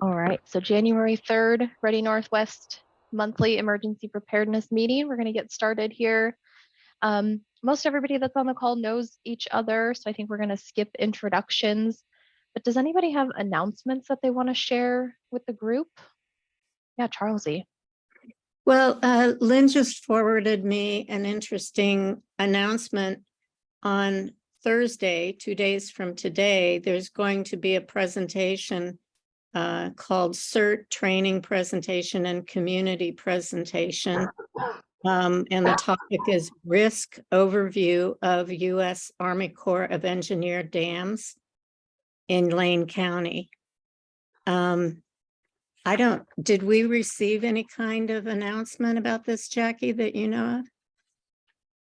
All right, so January 3rd, Ready Northwest monthly emergency preparedness meeting. We're going to get started here. Most everybody that's on the call knows each other, so I think we're going to skip introductions. But does anybody have announcements that they want to share with the group? Yeah, Charlesy. Well, Lynn just forwarded me an interesting announcement. On Thursday, 2 days from today, there's going to be a presentation called CERT Training Presentation and Community Presentation. And the topic is Risk Overview of U.S. Army Corps of Engineer Dams in Lane County. Did we receive any kind of announcement about this, Jackie, that you know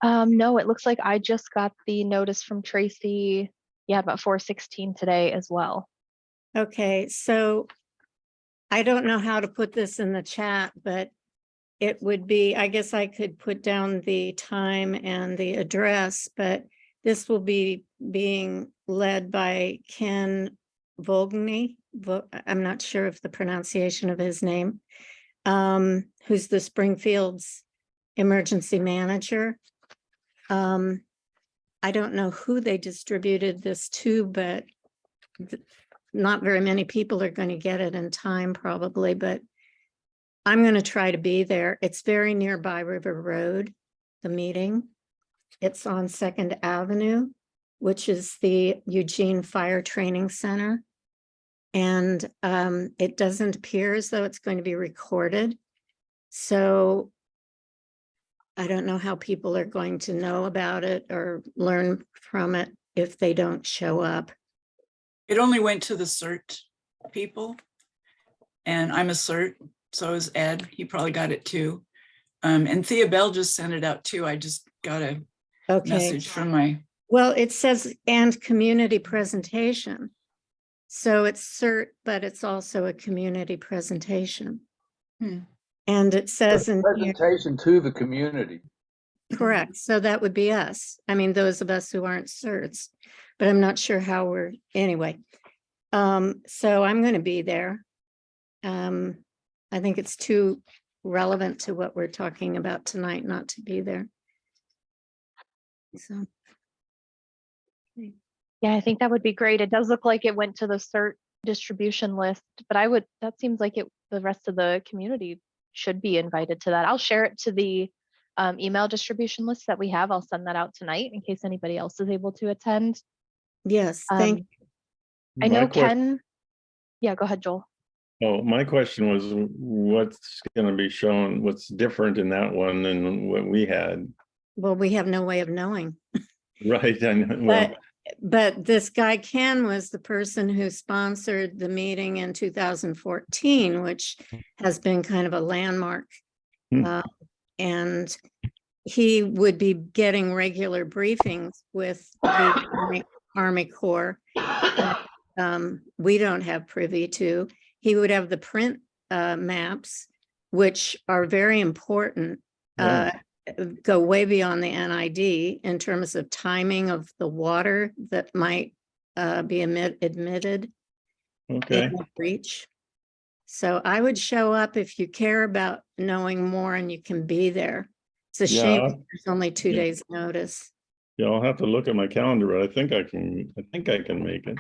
of? No, it looks like I just got the notice from Tracy, about 4:16 today as well. Okay, so I don't know how to put this in the chat, but it would be, I guess I could put down the time and the address, but this will be being led by Ken Volgny. I'm not sure of the pronunciation of his name, who's the Springfield's emergency manager. I don't know who they distributed this to, but not very many people are going to get it in time probably, but I'm going to try to be there. It's very nearby River Road, the meeting. It's on 2nd Avenue, which is the Eugene Fire Training Center. And it doesn't appear as though it's going to be recorded. So I don't know how people are going to know about it or learn from it if they don't show up. It only went to the CERT people, and I'm a CERT, so is Ed. He probably got it too. And Thea Bell just sent it out too. I just got a message from my... Well, it says, and community presentation. So it's CERT, but it's also a community presentation. And it says in presentation to the community. Correct. So that would be us. I mean, those of us who aren't CERTs, but I'm not sure how we're, anyway. So I'm going to be there. I think it's too relevant to what we're talking about tonight not to be there. So. Yeah, I think that would be great. It does look like it went to the CERT distribution list, but that seems like the rest of the community should be invited to that. I'll share it to the email distribution list that we have. I'll send that out tonight in case anybody else is able to attend. Yes, thank you. I know Ken. Yeah, go ahead, Joel. Oh, my question was what's going to be shown, what's different in that one than what we had? Well, we have no way of knowing. Right. I know. Well, but this guy Ken was the person who sponsored the meeting in 2014, which has been kind of a landmark. And he would be getting regular briefings with the Army Corps. We don't have privy to. He would have the print maps, which are very important. Go way beyond the NID in terms of timing of the water that might be admitted in the breach. So I would show up if you care about knowing more and you can be there. It's a shame there's only 2 days notice. Yeah, I'll have to look at my calendar, but I think I can make it.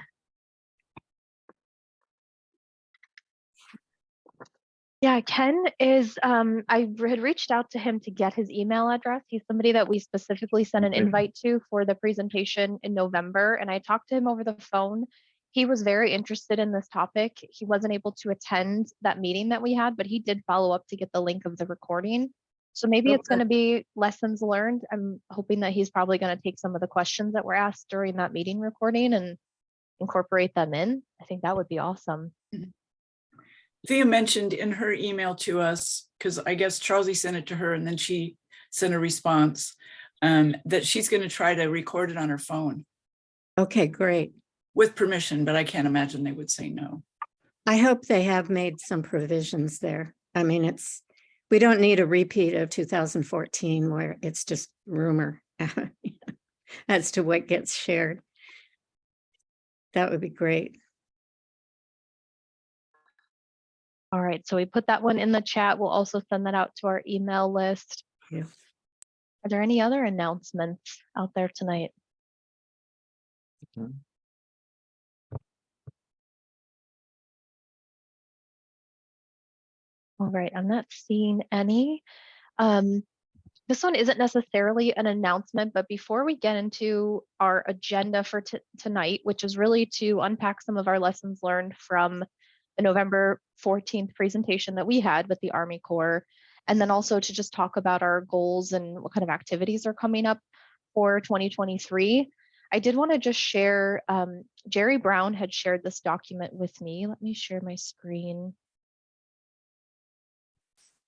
Yeah, Ken is, I had reached out to him to get his email address. He's somebody that we specifically sent an invite to for the presentation in November. And I talked to him over the phone. He was very interested in this topic. He wasn't able to attend that meeting that we had, but he did follow up to get the link of the recording. So maybe it's going to be lessons learned. I'm hoping that he's probably going to take some of the questions that were asked during that meeting recording and incorporate them in. I think that would be awesome. Thea mentioned in her email to us, because I guess Charlie sent it to her and then she sent a response, that she's going to try to record it on her phone. Okay, great. With permission, but I can't imagine they would say no. I hope they have made some provisions there. I mean, we don't need a repeat of 2014 where it's just rumor as to what gets shared. That would be great. All right, so we put that one in the chat. We'll also send that out to our email list. Yeah. Are there any other announcements out there tonight? All right, I'm not seeing any. This one isn't necessarily an announcement, but before we get into our agenda for tonight, which is really to unpack some of our lessons learned from the November 14th presentation that we had with the Army Corps, and then also to just talk about our goals and what kind of activities are coming up for 2023. I did want to just share, Jerry Brown had shared this document with me. Let me share my screen.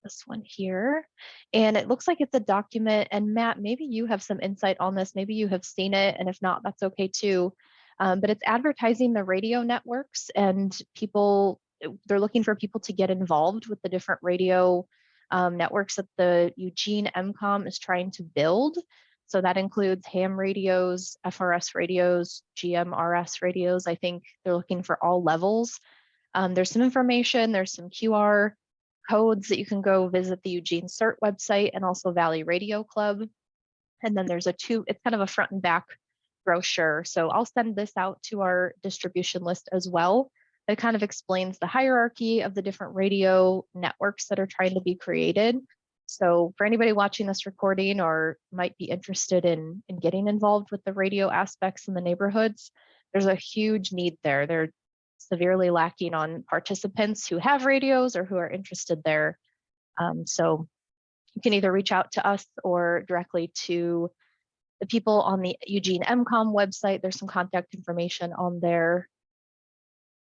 This one here. And it looks like it's a document. And Matt, maybe you have some insight on this. Maybe you have seen it. And if not, that's okay too. But it's advertising the radio networks, and people, they're looking for people to get involved with the different radio networks that the Eugene MCOM is trying to build. So that includes ham radios, FRS radios, GMRS radios. I think they're looking for all levels. There's some information, there's some QR codes that you can go visit the Eugene CERT website and also Valley Radio Club. And then there's it's kind of a front and back brochure. So I'll send this out to our distribution list as well. It kind of explains the hierarchy of the different radio networks that are trying to be created. So for anybody watching this recording or might be interested in getting involved with the radio aspects in the neighborhoods, there's a huge need there. They're severely lacking on participants who have radios or who are interested there. So you can either reach out to us or directly to the people on the Eugene MCOM website. There's some contact information on there.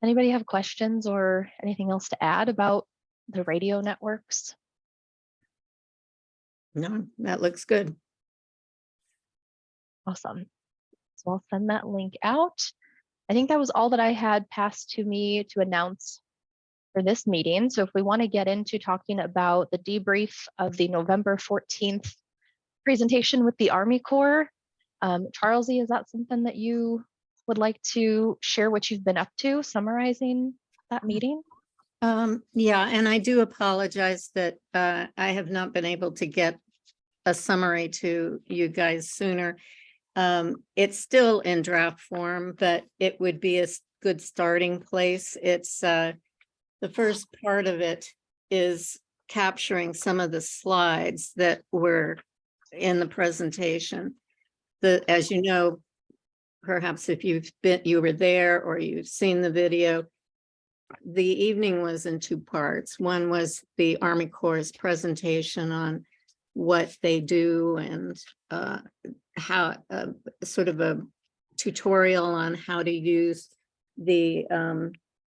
Anybody have questions or anything else to add about the radio networks? No, that looks good. Awesome. So I'll send that link out. I think that was all that I had passed to me to announce for this meeting. So if we want to get into talking about the debrief of the November 14th presentation with the Army Corps, Charlesy, is that something that you would like to share what you've been up to, summarizing that meeting? Yeah, and I do apologize that I have not been able to get a summary to you guys sooner. It's still in draft form, but it would be a good starting place. It's the first part of it is capturing some of the slides that were in the presentation. As you know, perhaps if you were there or you've seen the video, the evening was in two parts. One was the Army Corps' presentation on what they do and how sort of a tutorial on how to use the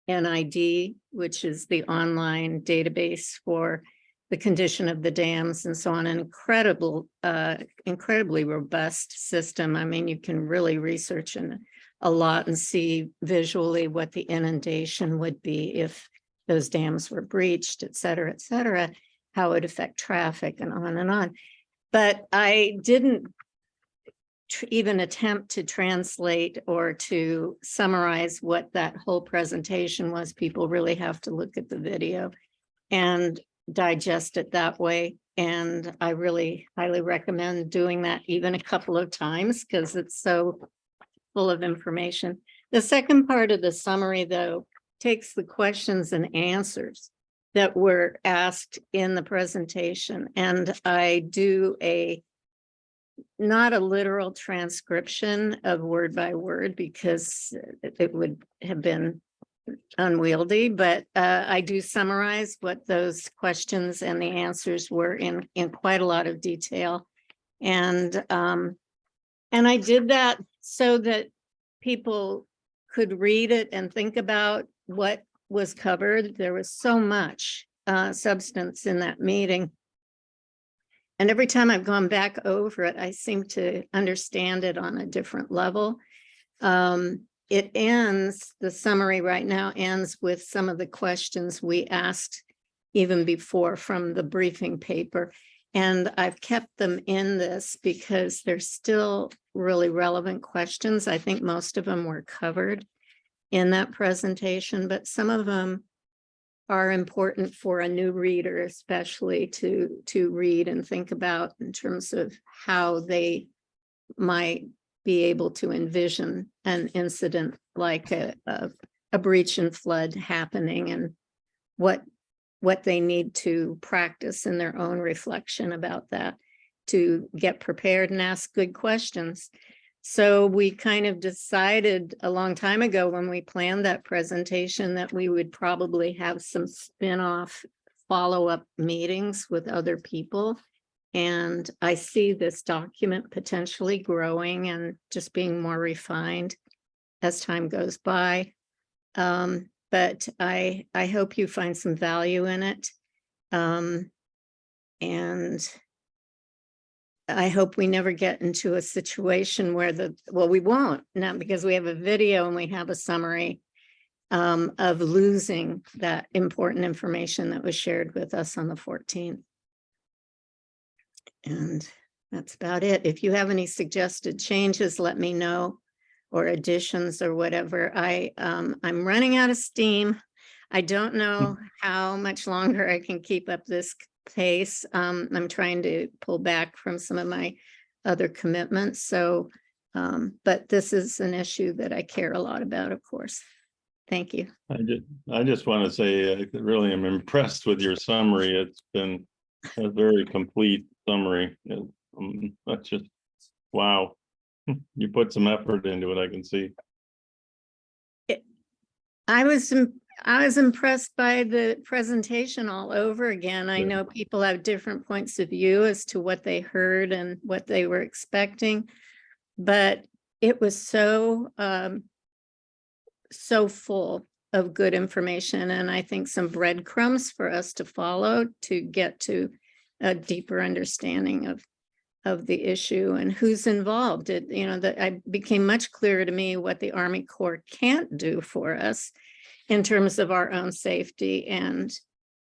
NID, which is the online database for the condition of the dams and so on. An incredibly robust system. I mean, you can really research a lot and see visually what the inundation would be if those dams were breached, et cetera, how it would affect traffic and on and on. But I didn't even attempt to translate or to summarize what that whole presentation was. People really have to look at the video and digest it that way. And I really highly recommend doing that even a couple of times because it's so full of information. The second part of the summary, though, takes the questions and answers that were asked in the presentation. And I do not a literal transcription of word by word because it would have been unwieldy, but I do summarize what those questions and the answers were in quite a lot of detail. And I did that so that people could read it and think about what was covered. There was so much substance in that meeting. And every time I've gone back over it, I seem to understand it on a different level. It ends, the summary right now ends with some of the questions we asked even before from the briefing paper. And I've kept them in this because they're still really relevant questions. I think most of them were covered in that presentation, but some of them are important for a new reader, especially to read and think about in terms of how they might be able to envision an incident like a breach and flood happening, and what they need to practice in their own reflection about that to get prepared and ask good questions. So we kind of decided a long time ago when we planned that presentation that we would probably have some spin-off follow-up meetings with other people. And I see this document potentially growing and just being more refined as time goes by. But I hope you find some value in it. And I hope we never get into a situation where we won't, not because we have a video and we have a summary of losing that important information that was shared with us on the 14th. And that's about it. If you have any suggested changes, let me know, or additions or whatever. I'm running out of steam. I don't know how much longer I can keep up this pace. I'm trying to pull back from some of my other commitments. So, but this is an issue that I care a lot about, of course. Thank you. I just want to say I really am impressed with your summary. It's been a very complete summary. That's just, wow. You put some effort into it, I can see. I was impressed by the presentation all over again. I know people have different points of view as to what they heard and what they were expecting, but it was so full of good information, and I think some breadcrumbs for us to follow to get to a deeper understanding of the issue and who's involved. It became much clearer to me what the Army Corps can't do for us in terms of our own safety. And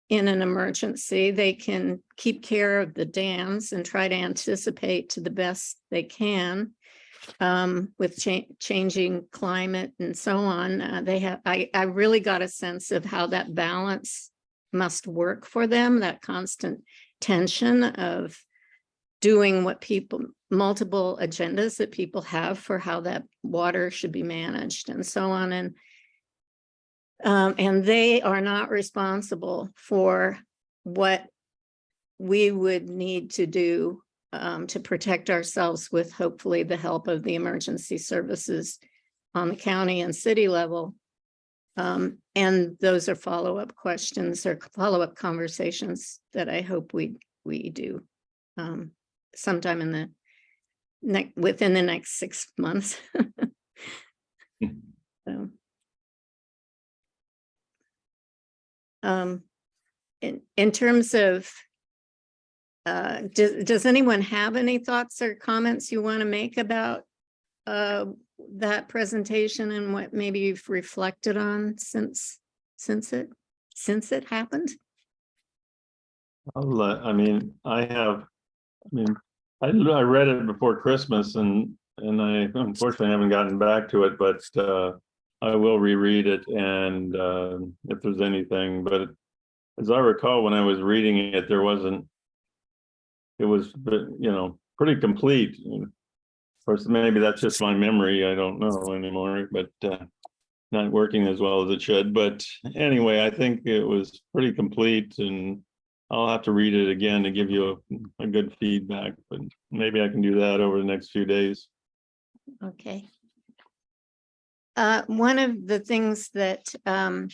in an emergency, they can keep care of the dams and try to anticipate to the best they can with changing climate and so on. I really got a sense of how that balance must work for them, that constant tension of doing what multiple agendas that people have for how that water should be managed and so on. And they are not responsible for what we would need to do to protect ourselves with hopefully the help of the emergency services on the county and city level. And those are follow-up questions or follow-up conversations that I hope we do sometime in within the next 6 months. So, in terms of, does anyone have any thoughts or comments you want to make about that presentation and what maybe you've reflected on since it happened? I read it before Christmas and I unfortunately haven't gotten back to it, but I will reread it, and if there's anything, but as I recall, when I was reading it, it was, pretty complete. Of course, maybe that's just my memory. I don't know anymore, but not working as well as it should. But anyway, I think it was pretty complete, and I'll have to read it again to give you a good feedback, but maybe I can do that over the next few days. Okay. One of the things that I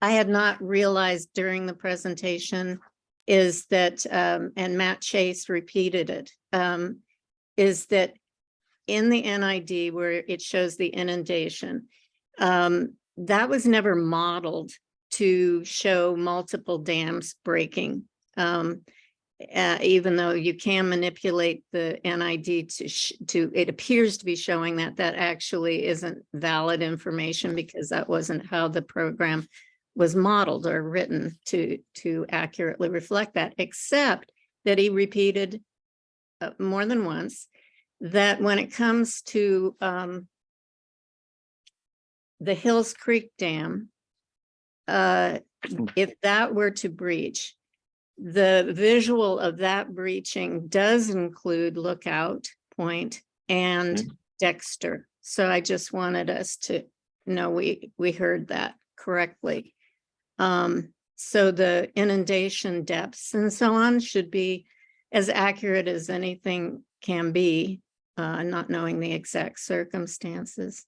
had not realized during the presentation is that, and Matt Chase repeated it, is that in the NID where it shows the inundation, that was never modeled to show multiple dams breaking, even though you can manipulate the NID to it appears to be showing that actually isn't valid information, because that wasn't how the program was modeled or written to accurately reflect that, except that he repeated more than once that when it comes to the Hills Creek Dam, if that were to breach, the visual of that breaching does include Lookout Point and Mhm. Dexter. So I just wanted us to know we heard that correctly. So the inundation depths and so on should be as accurate as anything can be, not knowing the exact circumstances.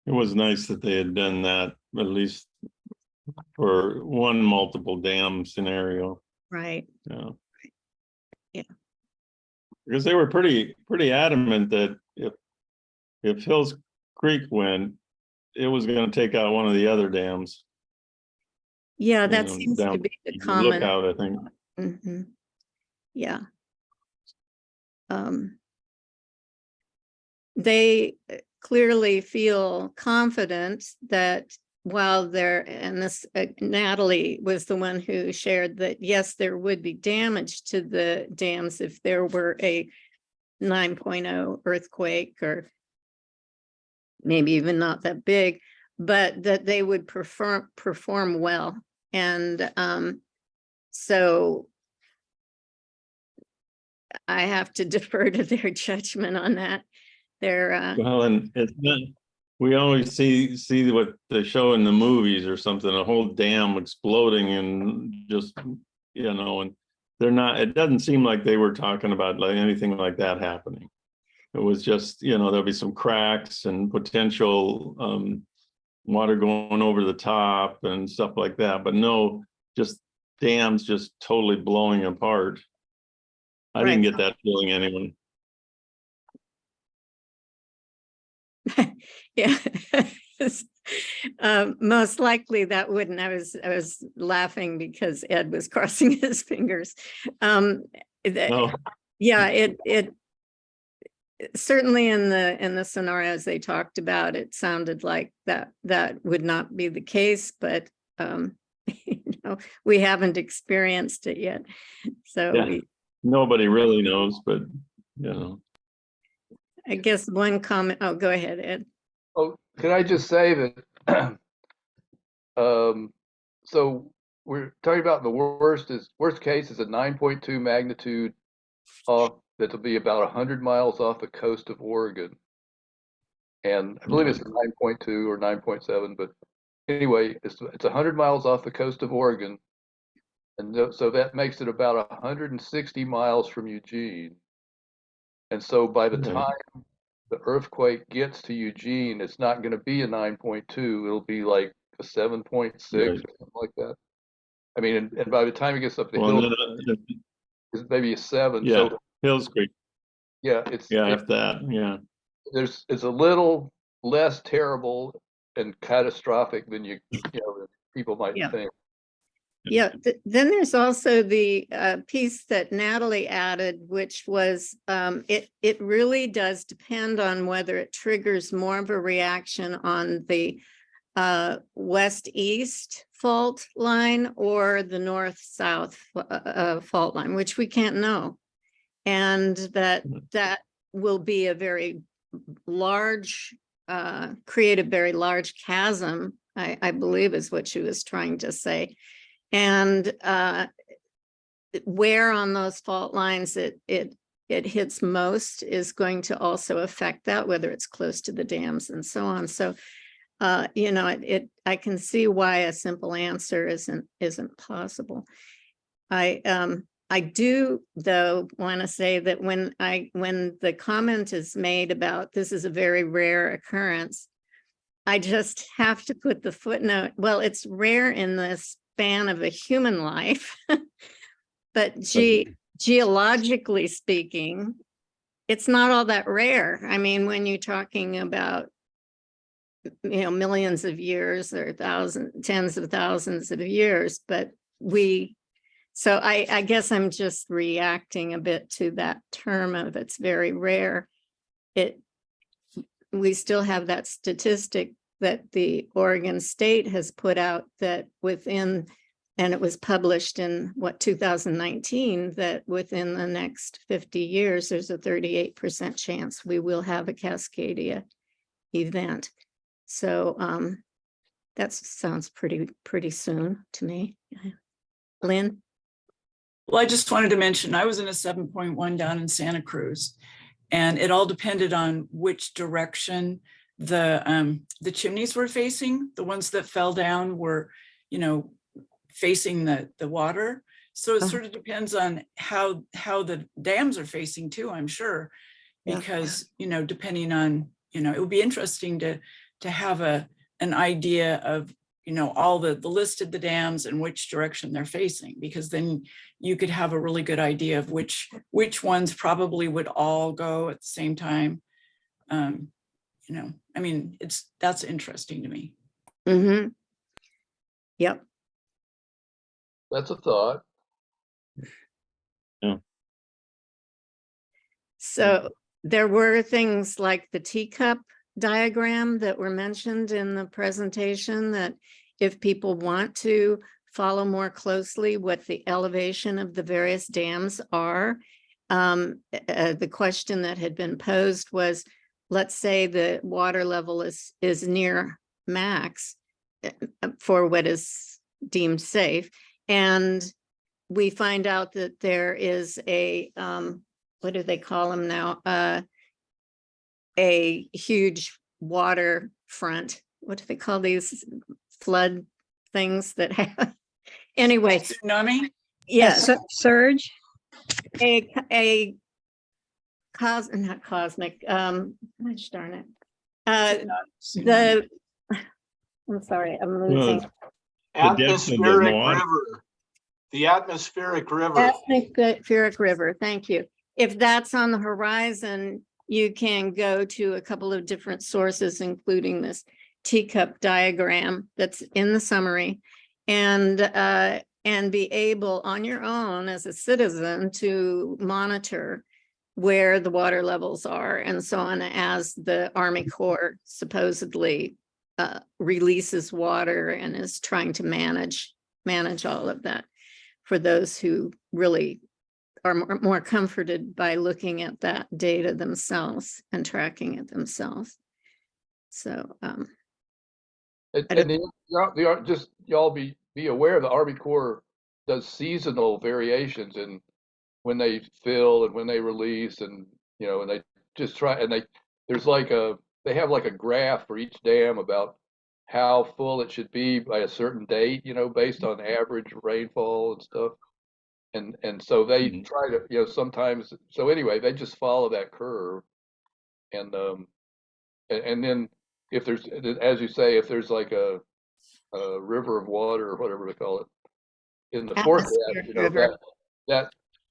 It was nice that they had done that, at least for one multiple dam scenario. Right. Yeah. Yeah. Because they were pretty adamant that if Hills Creek went, it was going to take out one of the other dams. Yeah, you that know, seems to down be the the common. Lookout, I think. Mhm. Yeah. They clearly feel confident that while they're, and this Natalie was the one who shared that, yes, there would be damage to the dams if there were a 9.0 earthquake, or maybe even not that big, but that they would perform well. And so I have to defer to their judgment on that. They're Well, and it's not, we always see what they show in the movies or something, a whole dam exploding and just, and they're not, it doesn't seem like they were talking about like anything like that happening. It was just, there'll be some cracks and potential water going over the top and stuff like that, but no, just dams just totally blowing apart. I didn't get that feeling anyway. Yeah. Most likely that wouldn't. I was laughing because Ed was crossing his fingers. No. Yeah, it certainly in the scenarios they talked about, it sounded like that would not be the case, but we haven't experienced it yet. So yeah. Nobody really knows, but I guess one comment. Oh, go ahead, Ed. Oh, can I just say that so we're talking about the worst case is a 9.2 magnitude off, that'll be about 100 miles off the coast of Oregon. And I believe it's 9.2 or 9.7, but anyway, it's 100 miles off the coast of Oregon. And so that makes it about 160 miles from Eugene. And so by the time the earthquake gets to Eugene, it's not going to be a 9.2. It'll be like a 7.6 or something like that. I mean, and by the time it gets up the hill, it's maybe a 7. Yeah, so Hills Creek. Yeah, if that. Yeah, it's a little less terrible and catastrophic than people might think. Yeah, then there's also the piece that Natalie added, which was it really does depend on whether it triggers more of a reaction on the west-east fault line or the north-south fault line, which we can't know. And that will be a very large, create a very large chasm, I believe is what she was trying to say. And where on those fault lines it hits most is going to also affect that, whether it's close to the dams and so on. So, I can see why a simple answer isn't possible. I do, though, want to say that when the comment is made about this is a very rare occurrence, I just have to put the footnote. Well, it's rare in the span of a human life, but geologically speaking, it's not all that rare. I mean, when you're talking about millions of years or tens of thousands of years, but so I guess I'm just reacting a bit to that term of it's very rare. We still have that statistic that the Oregon State has put out that and it was published in 2019, that within the next 50 years, there's a 38% chance we will have a Cascadia event. So that sounds pretty soon to me. Lynn? Well, I just wanted to mention, I was in a 7.1 down in Santa Cruz, and it all depended on which direction the chimneys were facing. The ones that fell down were, you know, facing the water. So it sort of depends on how the dams are facing too, I'm sure, because, you know, depending on, you know, it would be interesting to have an idea of, you know, all the list of the dams and which direction they're facing, because then you could have a really good idea of which ones probably would all go at the same time. You know, I mean, that's interesting to me. Mm-hmm. Yep. That's a thought. So there were things like the teacup diagram that were mentioned in the presentation, that if people want to follow more closely what the elevation of the various dams are, the question that had been posed was, let's say the water level is near max for what is deemed safe, and we find out that there is a what do they call them now? A huge water front. What do they call these flood things that have? Anyway, Tsunami? yes, Surge. not cosmic. Gosh darn it. Tsunami. I'm sorry, I'm Well, losing. the depth of the Atmospheric water. river. The atmospheric river. Atmospheric river, thank you. If that's on the horizon, you can go to a couple of different sources, including this teacup diagram that's in the summary, and be able on your own as a citizen to monitor where the water levels are and so on, as the Army Corps supposedly releases water and is trying to manage all of that, for those who really are more comforted by looking at that data themselves and tracking it themselves. So And just y'all be aware the Army Corps does seasonal variations in when they fill and when they release, and you know, and they just try, and they have like a graph for each dam about how full it should be by a certain date, you know, based on average rainfall and stuff. And so they try to, you know, sometimes, so anyway, they just follow that curve. And then if there's, as you say, if there's like a river of water or whatever they call it in the forecast, you know,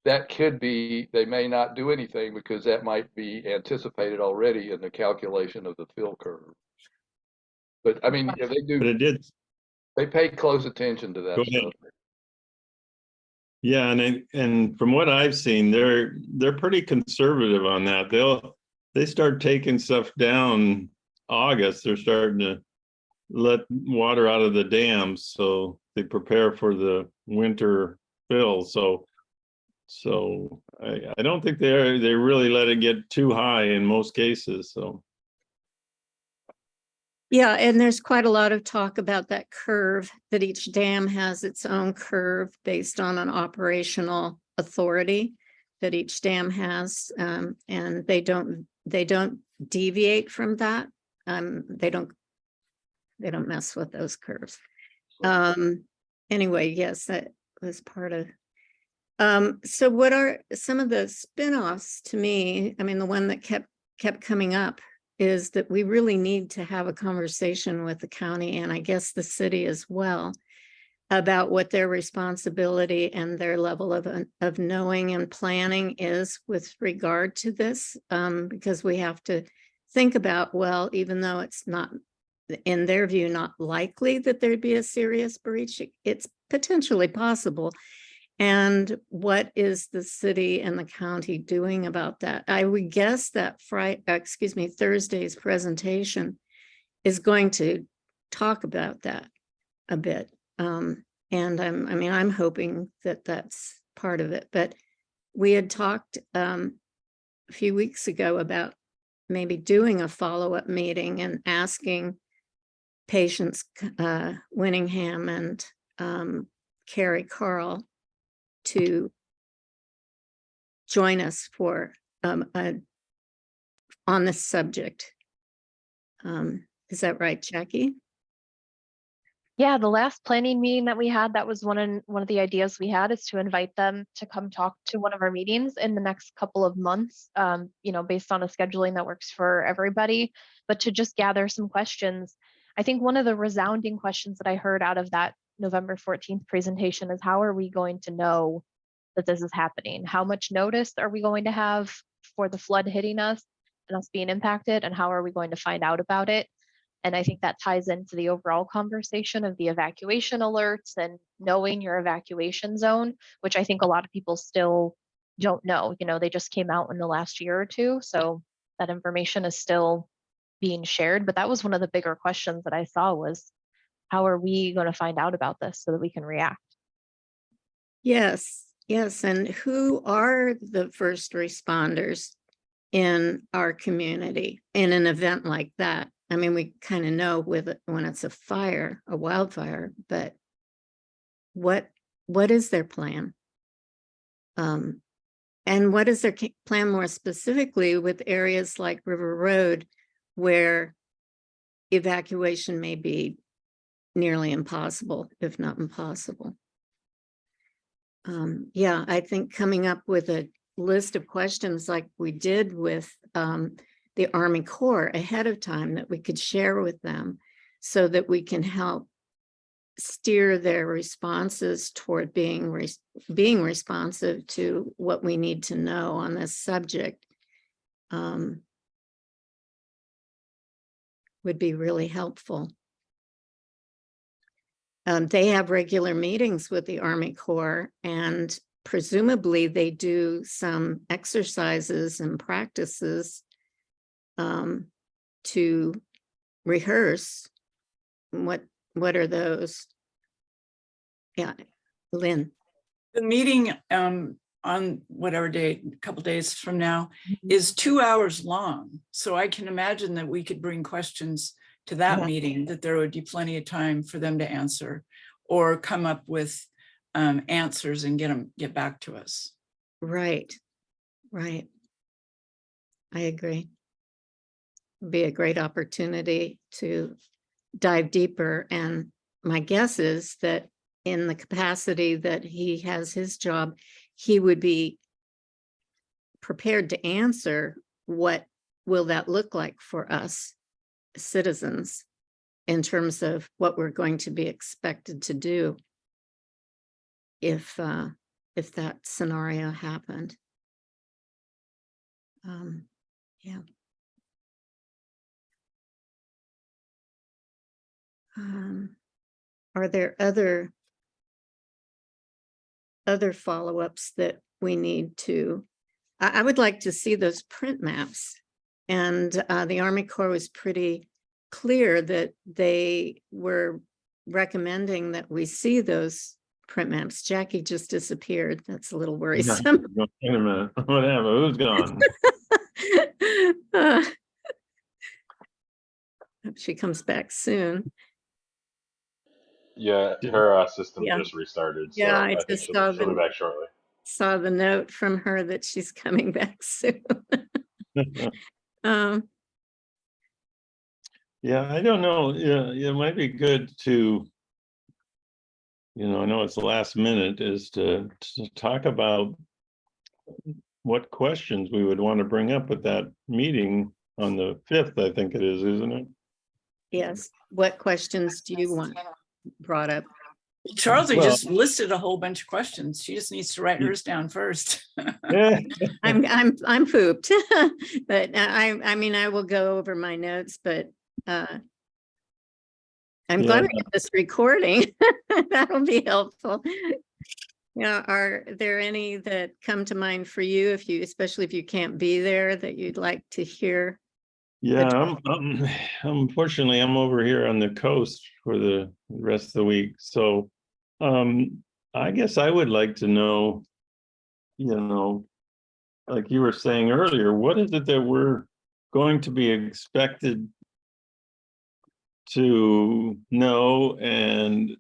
that could be, they may not do anything because that might be anticipated already in the calculation of the fill curve. But I mean, if they do, But it did. they pay close attention to that Go ahead. stuff. Yeah, and from what I've seen, they're pretty conservative on that. They start taking stuff down August. They're starting to let water out of the dams, so they prepare for the winter fill. So I don't think they really let it get too high in most cases. So yeah, and there's quite a lot of talk about that curve, that each dam has its own curve based on an operational authority that each dam has, and they don't deviate from that. They don't mess with those curves. Anyway, yes, that was part of. So what are some of the spin-offs to me? I mean, the one that kept coming up is that we really need to have a conversation with the county, and I guess the city as well, about what their responsibility and their level of knowing and planning is with regard to this, because we have to think about, well, even though it's not, in their view, not likely that there'd be a serious breach, it's potentially possible. And what is the city and the county doing about that? I would guess that Thursday's presentation is going to talk about that a bit. And I'm hoping that that's part of it. But we had talked a few weeks ago about maybe doing a follow-up meeting and asking Patience Winningham and Carrie Carl to join us for on this subject. Is that right, Jackie? Yeah, the last planning meeting that we had, that was one of the ideas we had, is to invite them to come talk to one of our meetings in the next couple of months, based on a scheduling that works for everybody, but to just gather some questions. I think one of the resounding questions that I heard out of that November 14th presentation is, how are we going to know that this is happening? How much notice are we going to have for the flood hitting us and us being impacted? And how are we going to find out about it? And I think that ties into the overall conversation of the evacuation alerts and knowing your evacuation zone, which I think a lot of people still don't know. They just came out in the last year or two. So that information is still being shared. But that was one of the bigger questions that I saw was, how are we going to find out about this so that we can react? Yes, yes. And who are the first responders in our community in an event like that? I mean, we kind of know when it's a fire, a wildfire, but what is their plan? And what is their plan more specifically with areas like River Road, where evacuation may be nearly impossible, if not impossible? Yeah, I think coming up with a list of questions like we did with the Army Corps ahead of time that we could share with them so that we can help steer their responses toward being responsive to what we need to know on this subject would be really helpful. They have regular meetings with the Army Corps, and presumably they do some exercises and practices to rehearse. What are those? Yeah, Lynn. The meeting on whatever day, a couple days from now, is 2 hours long. So I can imagine that we could bring questions to that meeting, that there would be plenty of time for them to answer or come up with answers and get back to us. Right. I agree. It'd be a great opportunity to dive deeper. And my guess is that in the capacity that he has his job, he would be prepared to answer what will that look like for us citizens in terms of what we're going to be expected to do if that scenario happened. Yeah. Are there other follow-ups that we need to? I would like to see those print maps, and the Army Corps was pretty clear that they were recommending that we see those print maps. Jackie just disappeared. That's a little worrisome. Wait a minute. What happened? Who's gone? Hope she comes back soon. Yeah, her system Yeah. just restarted. So Yeah, I think just she'll be back shortly. saw the note from her that she's coming back soon. Yeah, I don't know. Yeah, it might be good to, I know it's the last minute, is to talk about what questions we would want to bring up at that meeting on the 5th, I think it is, isn't it? Yes. What questions do you want brought up? Charlie just listed a whole bunch of questions. She just needs to write hers down first. Yeah. I'm pooped, but I mean, I will go over my notes, but I'm glad we get this recording. That'll be helpful. Are there any that come to mind for you, especially if you can't be there, that you'd like to hear? Yeah, unfortunately, I'm over here on the coast for the rest of the week. So I guess I would like to know, like you were saying earlier, what is it that we're going to be expected to know and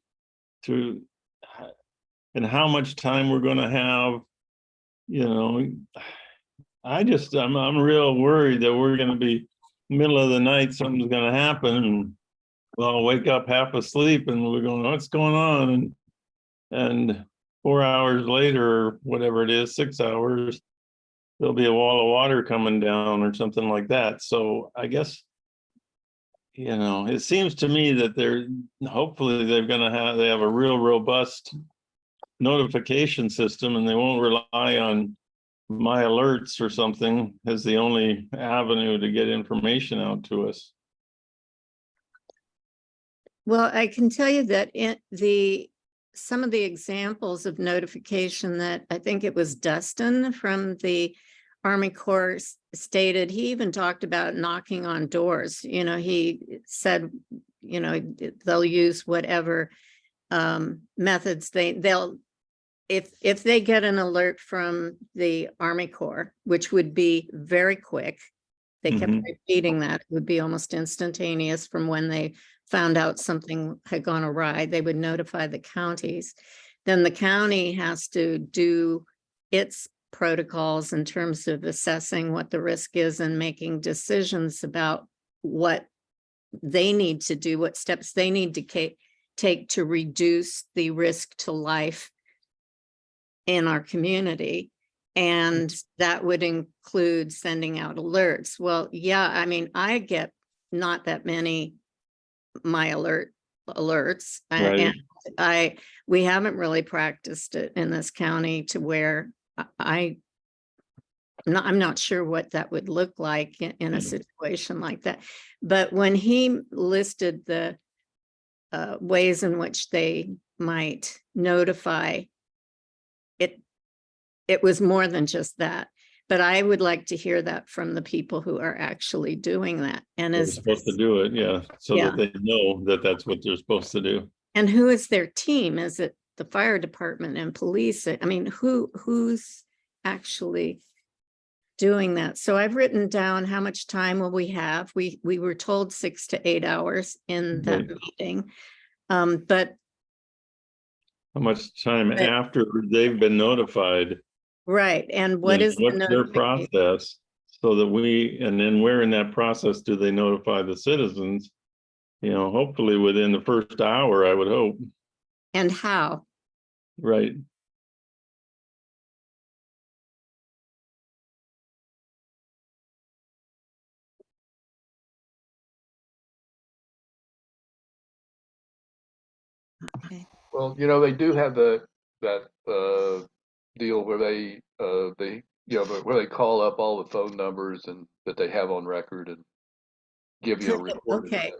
how much time we're going to have. You know, I'm real worried that we're going to be middle of the night, something's going to happen, and I'll wake up half asleep, and we're going, what's going on? And 4 hours later, or whatever it is, 6 hours, there'll be a wall of water coming down or something like that. So I guess, you know, it seems to me that hopefully they have a real robust notification system, and they won't rely on my alerts or something as the only avenue to get information out to us. Well, I can tell you that some of the examples of notification that I think it was Dustin from the Army Corps stated, he even talked about knocking on doors. You know, he said, you know, they'll use whatever methods they'll if they get an alert from the Army Corps, which would be very quick, they kept repeating that, it would be almost instantaneous from when they found out something had gone awry, they would notify the counties. Then the county has to do its protocols in terms of assessing what the risk is and making decisions about what they need to do, what steps they need to take to reduce the risk to life in our community. And that would include sending out alerts. Well, yeah, I mean, I get not that many my alerts. Right. And we haven't really practiced it in this county to where I'm not sure what that would look like in a situation like that. But when he listed the ways in which they might notify, it was more than just that. But I would like to hear that from the people who are actually doing that. And They're supposed to do it, yeah, so that they know that that's what they're supposed to do. And who is their team? Is it the fire department and police? I mean, who's actually doing that? So I've written down how much time will we have. We were told 6 to 8 hours in that meeting. But how much time after they've been notified? Right. And what is what's their process, so that and then where in that process do they notify the citizens? You know, hopefully within the first hour, I would hope. And how? Right. Okay. Well, you know, they do have that deal where they where they call up all the phone numbers and that they have on record and give you a report. Okay.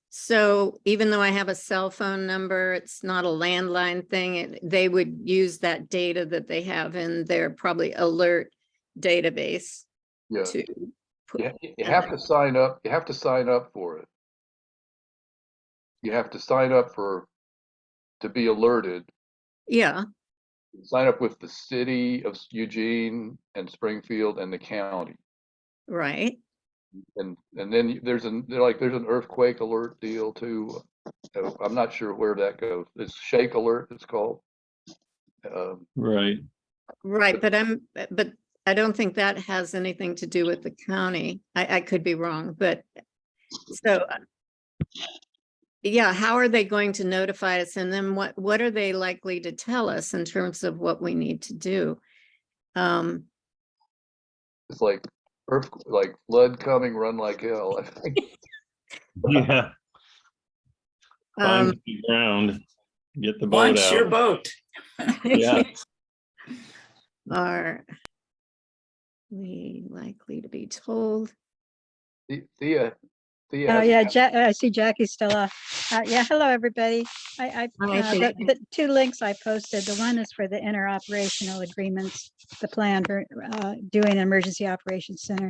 So even though I have a cell phone number, it's not a landline thing. They would use that data that they have in their probably alert database. Yeah. To put, you have to sign up. You have to sign up for it. You have to sign up to be alerted. Yeah. Sign up with the city of Eugene and Springfield and the county. Right. And then there's an earthquake alert deal too. I'm not sure where that goes. It's Shake Alert, it's called. Right. Right. But I don't think that has anything to do with the county. I could be wrong, but so yeah, how are they going to notify us? And then what are they likely to tell us in terms of what we need to do? It's like flood coming, run like hell, I think. Yeah. Find the ground, get the boat Launch out. your boat. Yeah. Are we likely to be told? Thea. Oh, yeah, I see Jackie's still up. Yeah, hello, everybody. The 2 links I posted, the one is for the interoperational agreements, the plan for doing an emergency operations center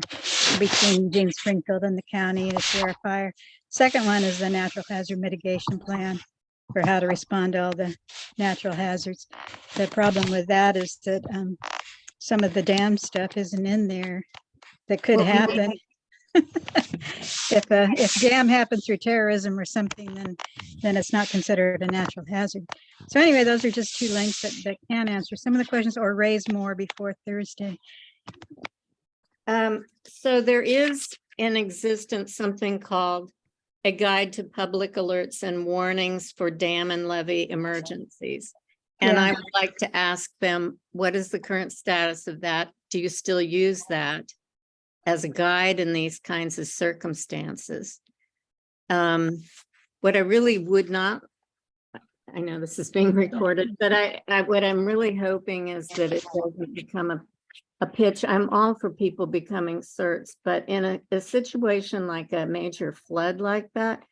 between Eugene, Springfield, and the county and a Sierra fire. Second one is the natural hazard mitigation plan for how to respond to all the natural hazards. The problem with that is that some of the dam stuff isn't in there that could happen. if jam happens through terrorism or something, then it's not considered a natural hazard. So anyway, those are just 2 links that can answer some of the questions or raise more before Thursday. So there is in existence something called a guide to public alerts and warnings for dam and levee emergencies. And Yeah. I would like to ask them, what is the current status of that? Do you still use that as a guide in these kinds of circumstances? What I really would not, I know this is being recorded, but what I'm really hoping is that it doesn't become a pitch. I'm all for people becoming certs, but in a situation like a major flood like that,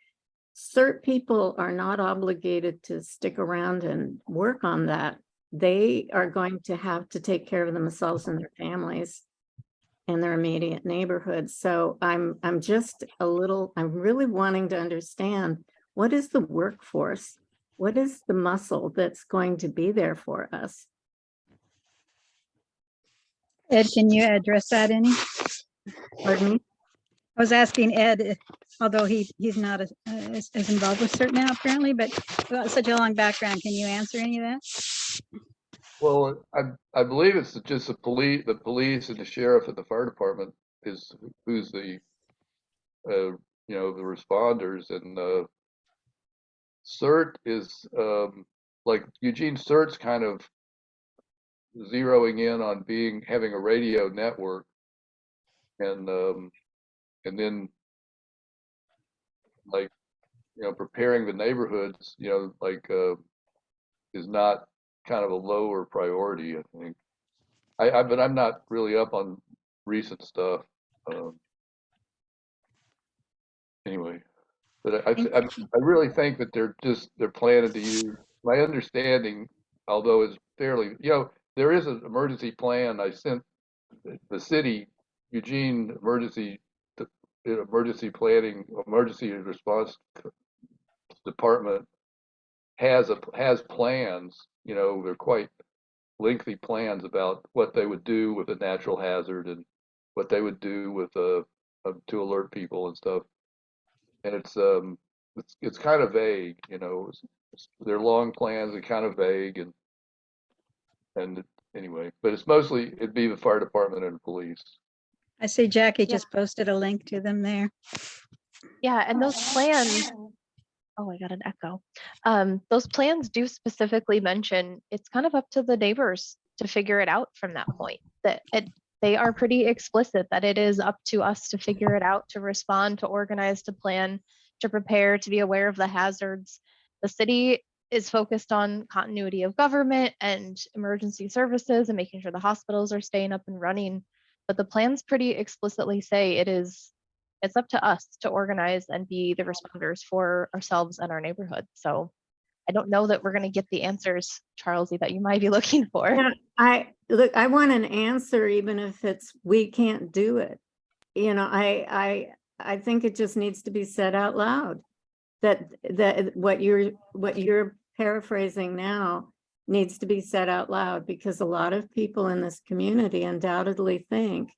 cert people are not obligated to stick around and work on that. They are going to have to take care of themselves and their families and their immediate neighborhoods. So I'm really wanting to understand, what is the workforce? What is the muscle that's going to be there for us? Ed, can you address that any? Pardon me? I was asking Ed, although he's not as involved with CERT now apparently, but without such a long background, can you answer any of that? Well, I believe it's just the police and the sheriff and the fire department is who's the the responders, and CERT is like Eugene CERT's kind of zeroing in on having a radio network, and then like preparing the neighborhoods, is not kind of a lower priority, I think. But I'm not really up on recent stuff. Anyway, but I really think that they're planning to use, my understanding, although it's fairly, there is an emergency plan. I sent the city, Eugene emergency planning, emergency response department has plans. They're quite lengthy plans about what they would do with a natural hazard and what they would do with to alert people and stuff. And it's kind of vague, they're long plans and kind of vague, and anyway, but it'd be the fire department and the police. I see Jackie Yeah. just posted a link to them there. Yeah, and those plans, oh, I got an echo. Those plans do specifically mention it's kind of up to the neighbors to figure it out from that point. They are pretty explicit that it is up to us to figure it out, to respond, to organize, to plan, to prepare, to be aware of the hazards. The city is focused on continuity of government and emergency services and making sure the hospitals are staying up and running. But the plans pretty explicitly say it's up to us to organize and be the responders for ourselves and our neighborhood. So I don't know that we're going to get the answers, Charlesy, that you might be looking for. Yeah, I want an answer, even if it's, we can't do it. I think it just needs to be said out loud, that what you're paraphrasing now needs to be said out loud, because a lot of people in this community undoubtedly think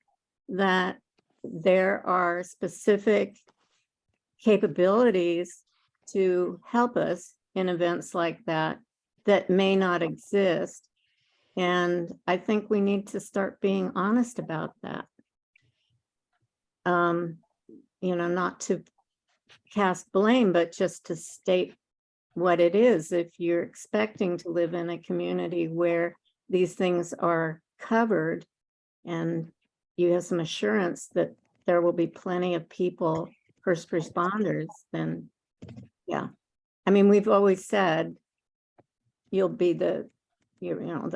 that there are specific capabilities to help us in events like that may not exist. And I think we need to start being honest about that. Not to cast blame, but just to state what it is. If you're expecting to live in a community where these things are covered and you have some assurance that there will be plenty of people, first responders, then yeah. I mean, we've always said you'll be the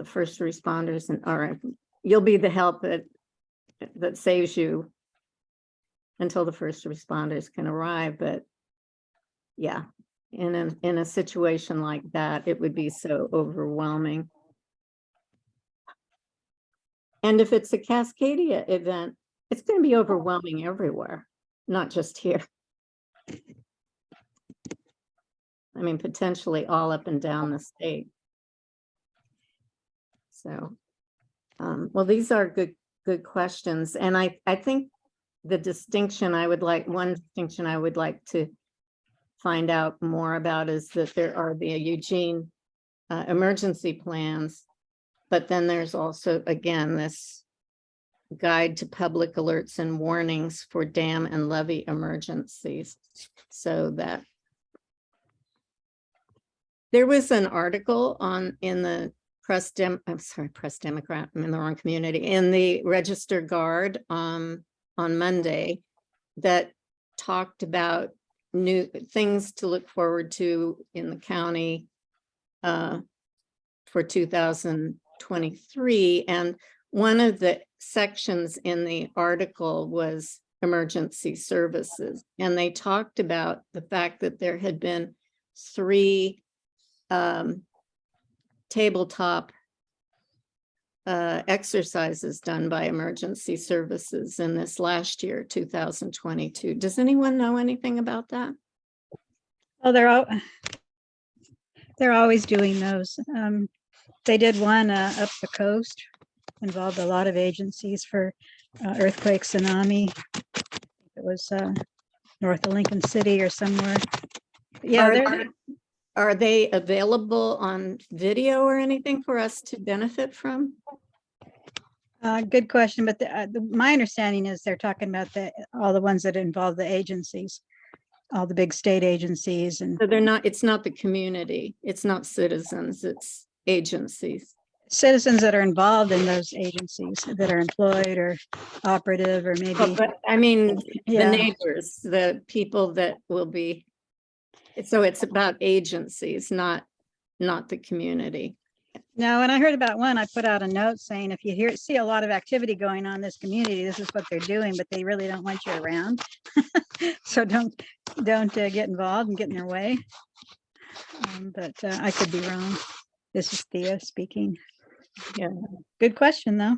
first responders, or you'll be the help that saves you until the first responders can arrive. But yeah, in a situation like that, it would be so overwhelming. And if it's a Cascadia event, it's going to be overwhelming everywhere, not just here. I mean, potentially all up and down the state. So, well, these are good questions. And I think the distinction I would like, one distinction I would like to find out more about is that there are the Eugene emergency plans, but then there's also, again, this guide to public alerts and warnings for dam and levee emergencies. So that there was an article in the Press Democrat, I'm in the wrong community, in the Register Guard on Monday that talked about new things to look forward to in the county for 2023. And one of the sections in the article was emergency services. And they talked about the fact that there had been 3 tabletop exercises done by emergency services in this last year, 2022. Does anyone know anything about that? Oh, they're always doing those. They did one up the coast, involved a lot of agencies for earthquake, tsunami. It was north of Lincoln City or somewhere. Yeah, Are they available on video or anything for us to benefit from? good question, but my understanding is they're talking about all the ones that involve the agencies, all the big state agencies, and So they're not, it's not the community, it's not citizens, it's agencies. citizens that are involved in those agencies that are employed or operative or maybe. But I mean, Yeah. the neighbors, the people that will be, so it's about agencies, not the community. No, when I heard about one, I put out a note saying, if you see a lot of activity going on in this community, this is what they're doing, but they really don't want you around. So don't get involved and get in their way. But I could be wrong. This is Thea speaking. Yeah. Good question, though.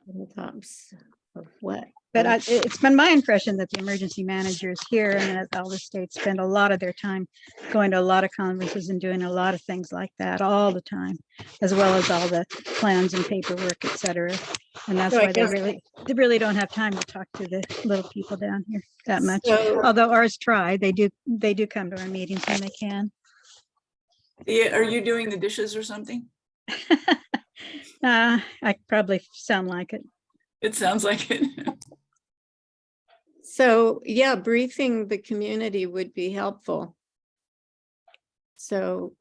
On the tops of what? But it's been my impression that the emergency managers here and at all the states spend a lot of their time going to a lot of conferences and doing a lot of things like that all the time, as well as all the plans and paperwork, et cetera. And that's So I why guess- they really don't have time to talk to the little people down here that much. So- Although ours try, they do come to our meetings when they can. Yeah, are you doing the dishes or something? I probably sound like it. It sounds like it. So, yeah, briefing the community would be helpful. So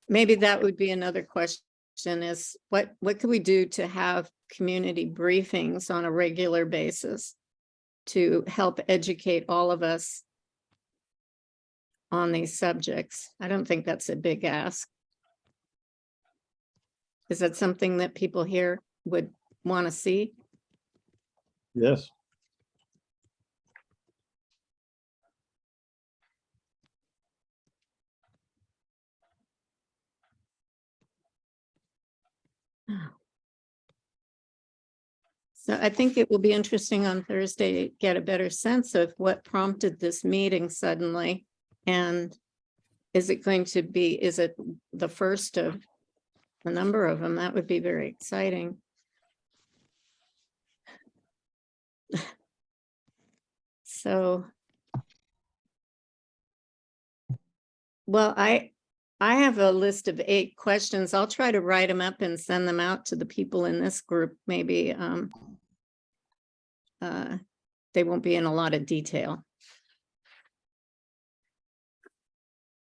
maybe that would be another question is what could we do to have community briefings on a regular basis to help educate all of us on these subjects? I don't think that's a big ask. Is that something that people here would want to see? Yes. So I think it will be interesting on Thursday to get a better sense of what prompted this meeting suddenly. And is it the first of a number of them? That would be very exciting. So, well, I have a list of 8 questions. I'll try to write them up and send them out to the people in this group. Maybe they won't be in a lot of detail.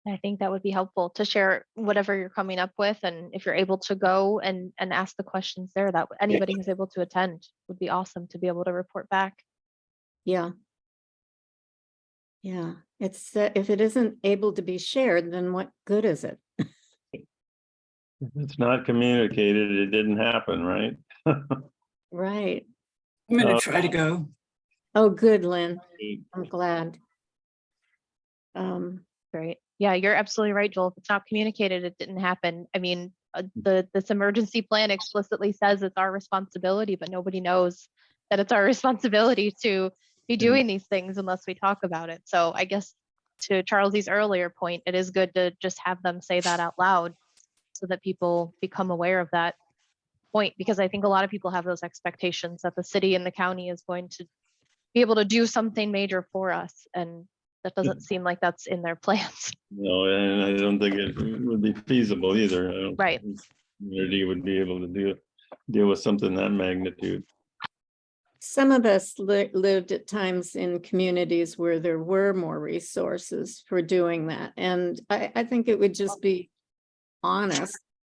I think that would be helpful to share whatever you're coming up with, and if you're able to go and ask the questions there, that anybody who's able to attend would be awesome to be able to report back. Yeah. Yeah, it's if it isn't able to be shared, then what good is it? If it's not communicated, it didn't happen, right? Right. I'm gonna try to go. Oh, good, Lynn. I'm glad. Great. Yeah, you're absolutely right, Joel. If it's not communicated, it didn't happen. I mean, this emergency plan explicitly says it's our responsibility, but nobody knows that it's our responsibility to be doing these things unless we talk about it. So I guess to Charles's earlier point, it is good to just have them say that out loud so that people become aware of that point, because I think a lot of people have those expectations that the city and the county is going to be able to do something major for us. And that doesn't seem like that's in their plans. No, and I don't think it would be feasible either. I don't Right. think the community would be able to deal with something that magnitude. Some of us lived at times in communities where there were more resources for doing that. And I think it would just be honest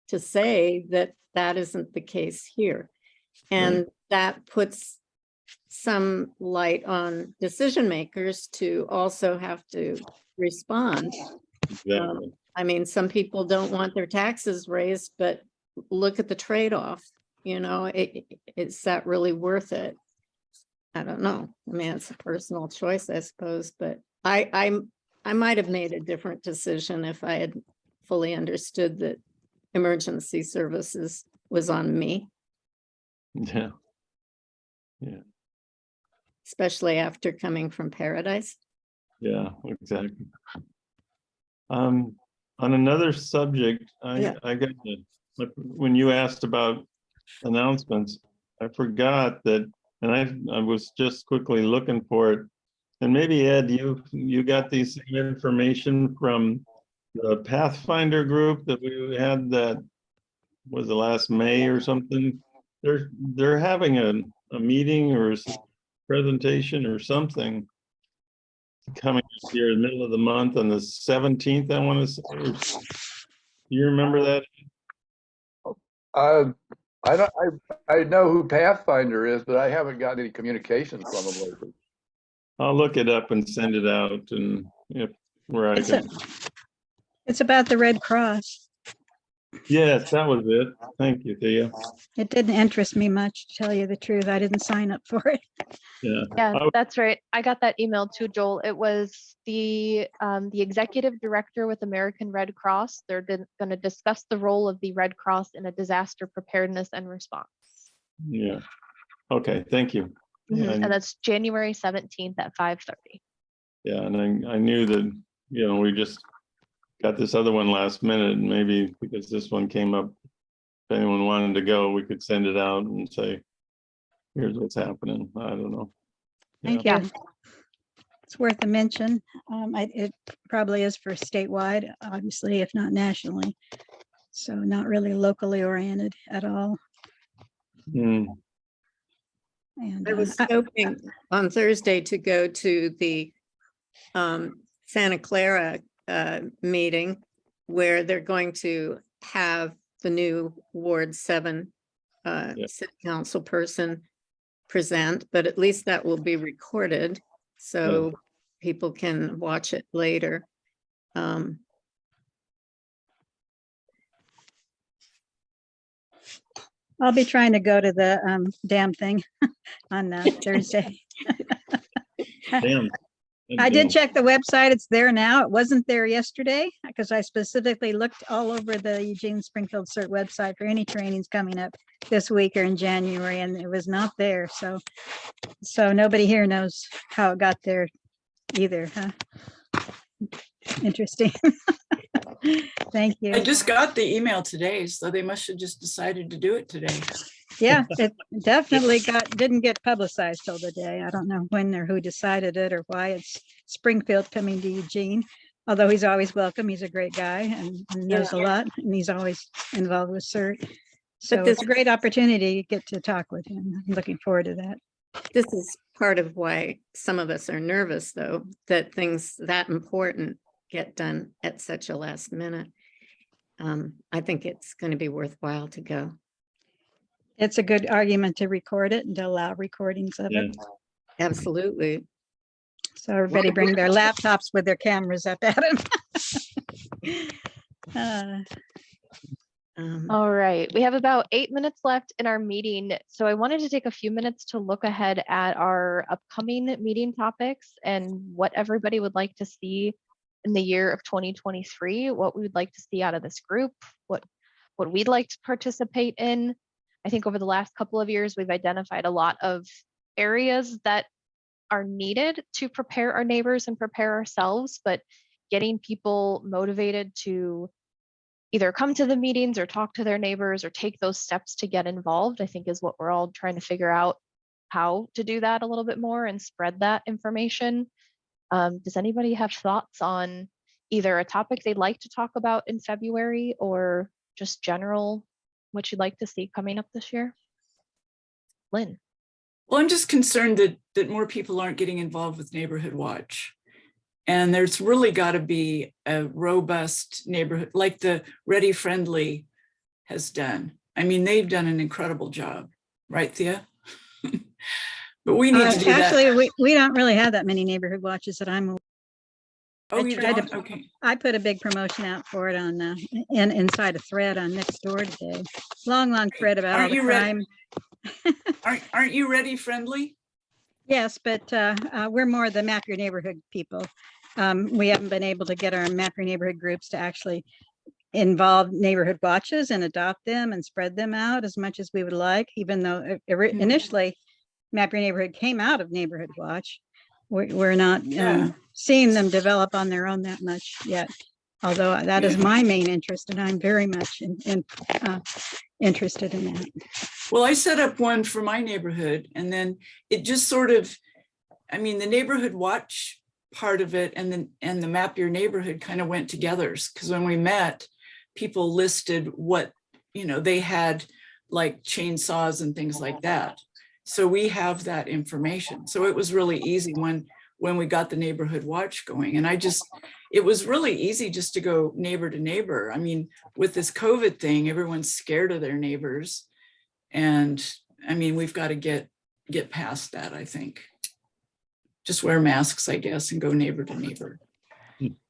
to say that that isn't the case here. And that puts some light on decision makers to also have to respond. Exactly. I mean, some people don't want their taxes raised, but look at the trade-off, is that really worth it? I don't know. I mean, it's a personal choice, I suppose, but I might have made a different decision if I had fully understood that emergency services was on me, Yeah. Yeah. especially after coming from Paradise. Yeah, exactly. On another subject, Yeah. I got when you asked about announcements, I forgot that, and I was just quickly looking for it. And maybe Ed, you got these information from the Pathfinder group that we had that was the last May or something. They're having a meeting or presentation or something coming here in the middle of the month on the 17th, I want to say. Do you remember that? I know who Pathfinder is, but I haven't got any communication from them lately. I'll look it up and send it out, and if where I It's can. It's about the Red Cross. Yes, that was it. Thank you, Thea. It didn't interest me much, to tell you the truth. I didn't sign up for it. Yeah. Yeah, I- that's right. I got that email too, Joel. It was the executive director with American Red Cross. They're going to discuss the role of the Red Cross in a disaster preparedness and response. Yeah. Okay, thank you. And that's January 17th at 5:30. Yeah, and I knew that, we just got this other one last minute, and maybe because this one came up, if anyone wanted to go, we could send it out and say, here's what's happening. I don't know. Thank Yeah. you. It's worth a mention. It probably is for statewide, obviously, if not nationally. So not really locally oriented at all. Hmm. And I was hoping on Thursday to go to the Santa Clara meeting where they're going to have the new Ward 7 city council person present, but at least that will be recorded so people can watch it later. I'll be trying to go to the damn thing on Thursday. Damn. I did check the website. It's there now. It wasn't there yesterday because I specifically looked all over the Eugene Springfield CERT website for any trainings coming up this week or in January, and it was not there. So nobody here knows how it got there either, huh? Interesting. Thank you. I just got the email today, so they must have just decided to do it today. Yeah, it definitely didn't get publicized till the day. I don't know when or who decided it or why. It's Springfield coming to Eugene, although he's always welcome. He's a great guy and knows a lot, and he's always involved with CERT. So it's a great opportunity to get to talk with him. I'm looking forward to that. This is part of why some of us are nervous, though, that things that important get done at such a last minute. I think it's going to be worthwhile to go. It's a good argument to record it and to allow recordings of it. Absolutely. So everybody bring their laptops with their cameras up at them. All right, we have about 8 minutes left in our meeting. So I wanted to take a few minutes to look ahead at our upcoming meeting topics and what everybody would like to see in the year of 2023, what we would like to see out of this group, what we'd like to participate in. I think over the last couple of years, we've identified a lot of areas that are needed to prepare our neighbors and prepare ourselves, but getting people motivated to either come to the meetings or talk to their neighbors or take those steps to get involved, I think is what we're all trying to figure out how to do that a little bit more and spread that information. Does anybody have thoughts on either a topic they'd like to talk about in February or just general what you'd like to see coming up this year? Lynn. Well, I'm just concerned that more people aren't getting involved with Neighborhood Watch. And there's really got to be a robust neighborhood like the Ready Friendly has done. I mean, they've done an incredible job, right, Thea? But we need to do that. Actually, we don't really have that many neighborhood watches that I'm aware. Oh, you tried to- don't? Okay. I put a big promotion out for it on inside a thread on Nextdoor today. Long thread about all Aren't the you crime. Aren't you Ready Friendly? Yes, but we're more the Map Your Neighborhood people. We haven't been able to get our Map Your Neighborhood groups to actually involve neighborhood watches and adopt them and spread them out as much as we would like, even though initially Map Your Neighborhood came out of Neighborhood Watch. We're not seeing them develop on their own that much yet. Although that is my main interest, and I'm very much interested in that. Well, I set up one for my neighborhood, and then it just sort of, I mean, the Neighborhood Watch part of it and the Map Your Neighborhood kind of went together, because when we met, people listed what, you know, they had like chainsaws and things like that. So we have that information. So it was really easy when we got the Neighborhood Watch going. And it was really easy just to go neighbor to neighbor. I mean, with this COVID thing, everyone's scared of their neighbors. And I mean, we've got to get past that, I think. Just wear masks, I guess, and go neighbor to neighbor.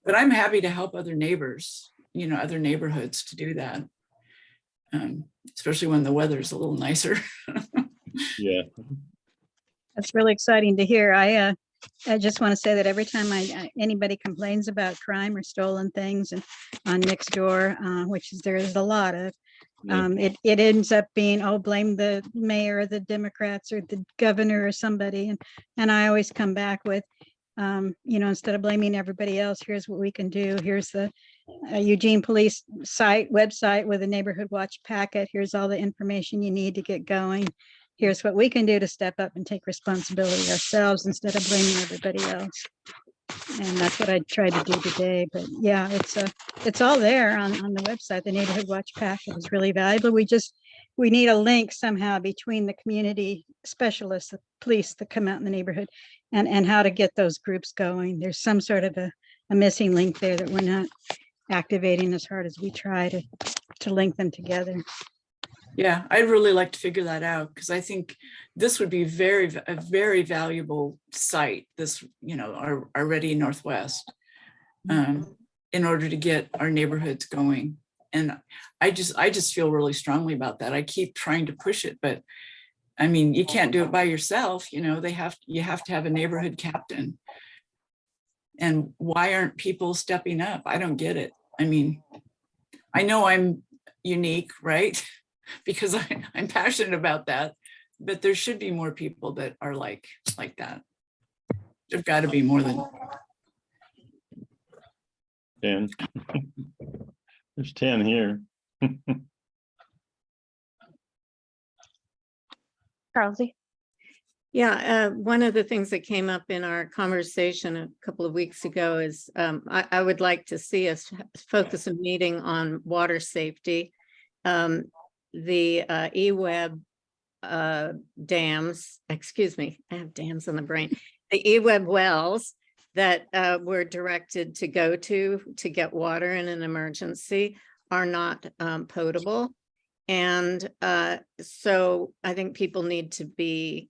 But I'm happy to help other neighbors, you know, other neighborhoods to do that. Especially when the weather's a little nicer. Yeah. That's really exciting to hear. I just want to say that every time anybody complains about crime or stolen things and on Nextdoor, which there is a lot of, it ends up being, oh, blame the mayor or the Democrats or the governor or somebody. And I always come back with, you know, instead of blaming everybody else, here's what we can do. Here's the Eugene Police website with a Neighborhood Watch packet. Here's all the information you need to get going. Here's what we can do to step up and take responsibility ourselves instead of blaming everybody else. And that's what I tried to do today. But yeah, it's all there on the website. The Neighborhood Watch packet is really valuable. We need a link somehow between the community specialists, the police that come out in the neighborhood, and how to get those groups going. There's some sort of a missing link there that we're not activating as hard as we try to link them together. Yeah, I'd really like to figure that out, because I think this would be a very valuable site, this, you know, our Ready Northwest, in order to get our neighborhoods going. And I just feel really strongly about that. I keep trying to push it, but I mean, you can't do it by yourself. You know, you have to have a neighborhood captain. And why aren't people stepping up? I don't get it. I mean, I know I'm unique, right? Because I'm passionate about that, but there should be more people that are like that. There've got to be more than 10. There's 10 here. Charlesy. Yeah, one of the things that came up in our conversation a couple of weeks ago is I would like to see us focus a meeting on water safety. The eWeb dams, excuse me, I have dams in the brain. The eWeb wells that were directed to go to get water in an emergency are not potable. And so I think people need to be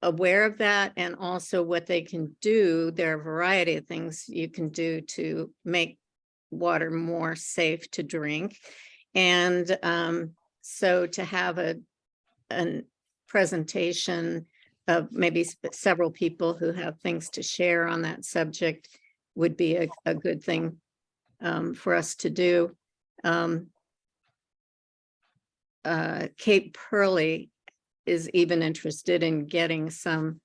aware of that, and also what they can do. There are a variety of things you can do to make water more safe to drink. And so to have a presentation of maybe several people who have things to share on that subject would be a good thing for us to do. Cape Pearly is even interested in getting some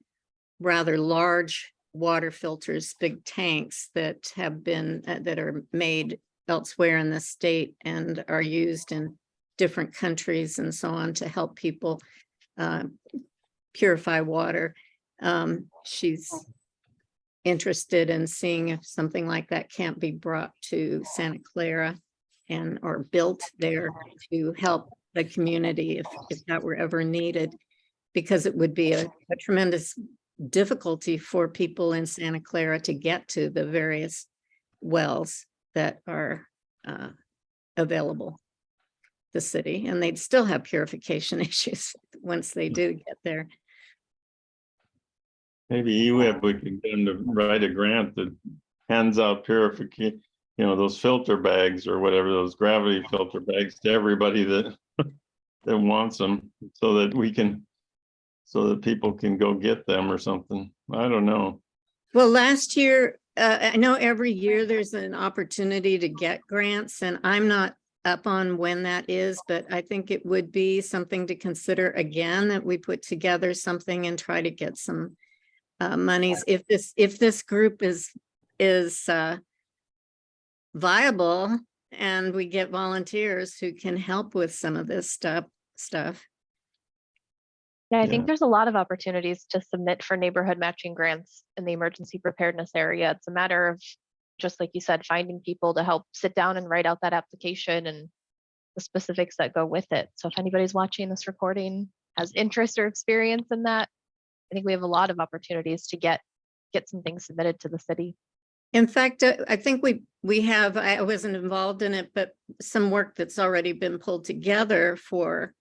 rather large water filters, big tanks that have been that are made elsewhere in the state and are used in different countries and so on to help people purify water. She's interested in seeing if something like that can't be brought to Santa Clara or built there to help the community if that were ever needed, because it would be a tremendous difficulty for people in Santa Clara to get to the various wells that are available the city, and they'd still have purification issues once they do get there. Maybe EWIP, we could get them to write a grant that hands out purification, those filter bags or whatever, those gravity filter bags to everybody that wants them, so that people can go get them or something. I don't know. Well, last year, I know every year there's an opportunity to get grants, and I'm not up on when that is, but I think it would be something to consider again, that we put together something and try to get some monies. If this group is viable and we get volunteers who can help with some of this stuff. Yeah, I Yeah. think there's a lot of opportunities to submit for neighborhood matching grants in the emergency preparedness area. It's a matter of, just like you said, finding people to help sit down and write out that application and the specifics that go with it. So if anybody's watching this recording has interest or experience in that, I think we have a lot of opportunities to get some things submitted to the city. In fact, I think we have, I wasn't involved in it, but some work that's already been pulled together for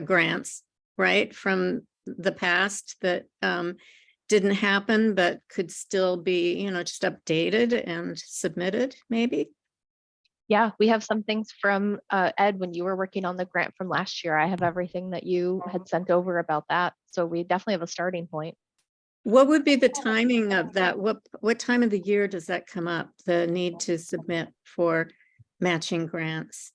grants, right, from the past that didn't happen, but could still be, just updated and submitted, maybe. Yeah, we have some things from Ed when you were working on the grant from last year. I have everything that you had sent over about that. So we definitely have a starting point. What would be the timing of that? What time of the year does that come up? The need to submit for matching grants?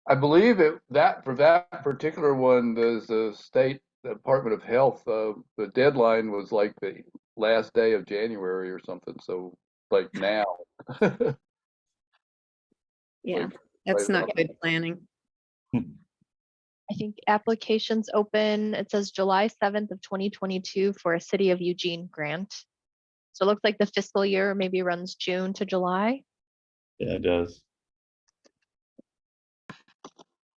I believe for that particular one, there's the state Department of Health, the deadline was like the last day of January or something. So like now. Yeah, that's not good planning. I think applications open, it says July 7th of 2022 for a City of Eugene grant. So it looks like the fiscal year maybe runs June to July. Yeah, it does.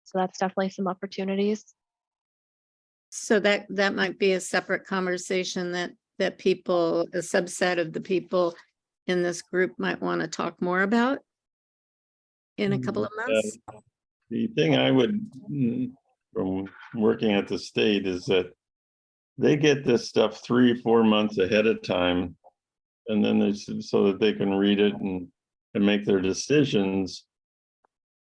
So that's definitely some opportunities. So that might be a separate conversation that people, a subset of the people in this group might want to talk more about in a couple of months. The thing I would, from working at the state, is that they get this stuff 3-4 months ahead of time, and then so that they can read it and make their decisions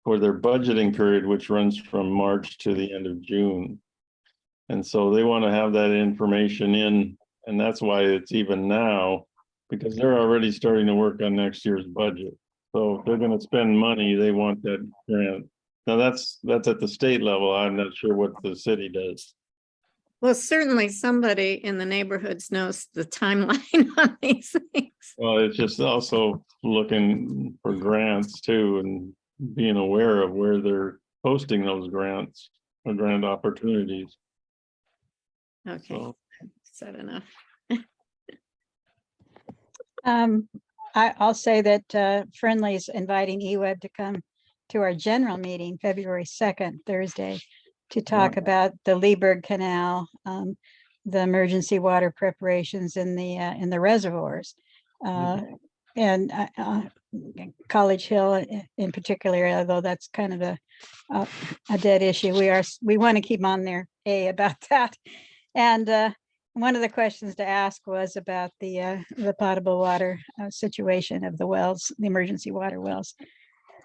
for their budgeting period, which runs from March to the end of June. And so they want to have that information in, and that's why it's even now, because they're already starting to work on next year's budget. So if they're going to spend money, they want that grant. Now that's at the state level. I'm not sure what the city does. Well, certainly somebody in the neighborhoods knows the timeline on these things. Well, it's just also looking for grants too, and being aware of where they're posting those grants or grant opportunities. Okay, So, said enough. I'll say that Friendly's inviting eWeb to come to our general meeting February 2nd, Thursday, to talk about the Leeburg Canal, the emergency water preparations in the reservoirs, and College Hill in particular, although that's kind of a dead issue. We want to keep on there about that. And one of the questions to ask was about the potable water situation of the wells, the emergency water wells.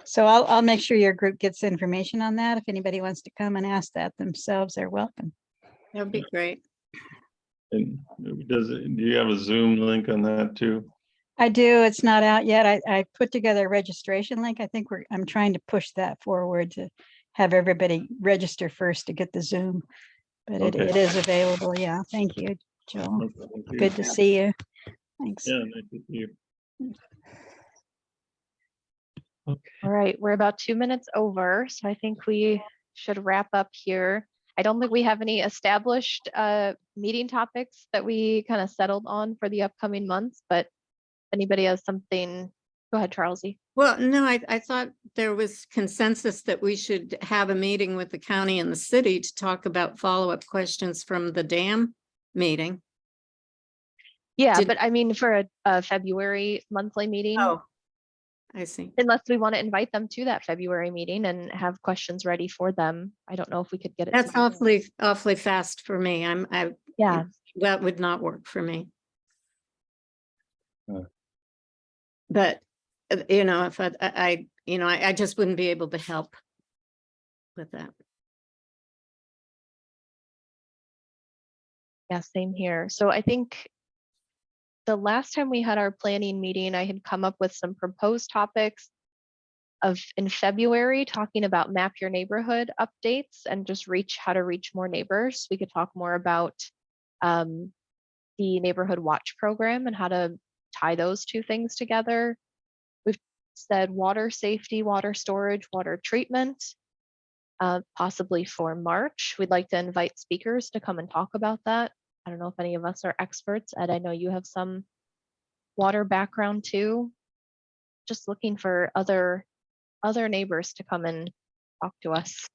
So I'll make sure your group gets information on that. If anybody wants to come and ask that themselves, they're welcome. That would be great. and do you have a Zoom link on that too? I do. It's not out yet. I put together a registration link. I think I'm trying to push that forward to have everybody register first to get the Zoom. But Okay. it is available. Yeah. Thank you, Joel. Okay, thank you. Good to see you. Thanks. Yeah, nice to see you. All right, we're about 2 minutes over, so I think we should wrap up here. I don't think we have any established meeting topics that we kind of settled on for the upcoming months, but if anybody has something, go ahead, Charlesy. Well, no, I thought there was consensus that we should have a meeting with the county and the city to talk about follow-up questions from the dam meeting. Yeah, Did- but I mean, for a February monthly meeting, Oh, I see. unless we want to invite them to that February meeting and have questions ready for them. I don't know if we could get it. That's together. awfully fast for me. Yeah, That would not work for me. Uh. But, you know, if I just wouldn't be able to help with that. yeah, same here. So I think the last time we had our planning meeting, I had come up with some proposed topics in February, talking about map your neighborhood updates and just how to reach more neighbors. We could talk more about the neighborhood watch program and how to tie those two things together. We've said water safety, water storage, water treatment, possibly for March. We'd like to invite speakers to come and talk about that. I don't know if any of us are experts. Ed, I know you have some water background too. Just looking for other neighbors to come and talk to us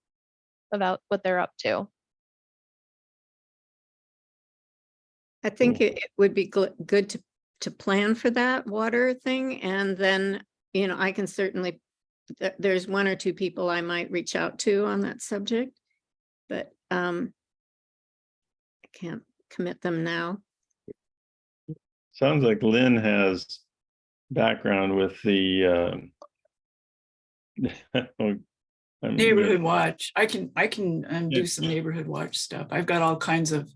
about what they're up to. I think it would be good to plan for that water thing. And then, you know, I can certainly, there's one or two people I might reach out to on that subject, but I can't commit them now. Sounds like Lynn has background with the Neighborhood watch. I can do some neighborhood watch stuff. I've got all kinds of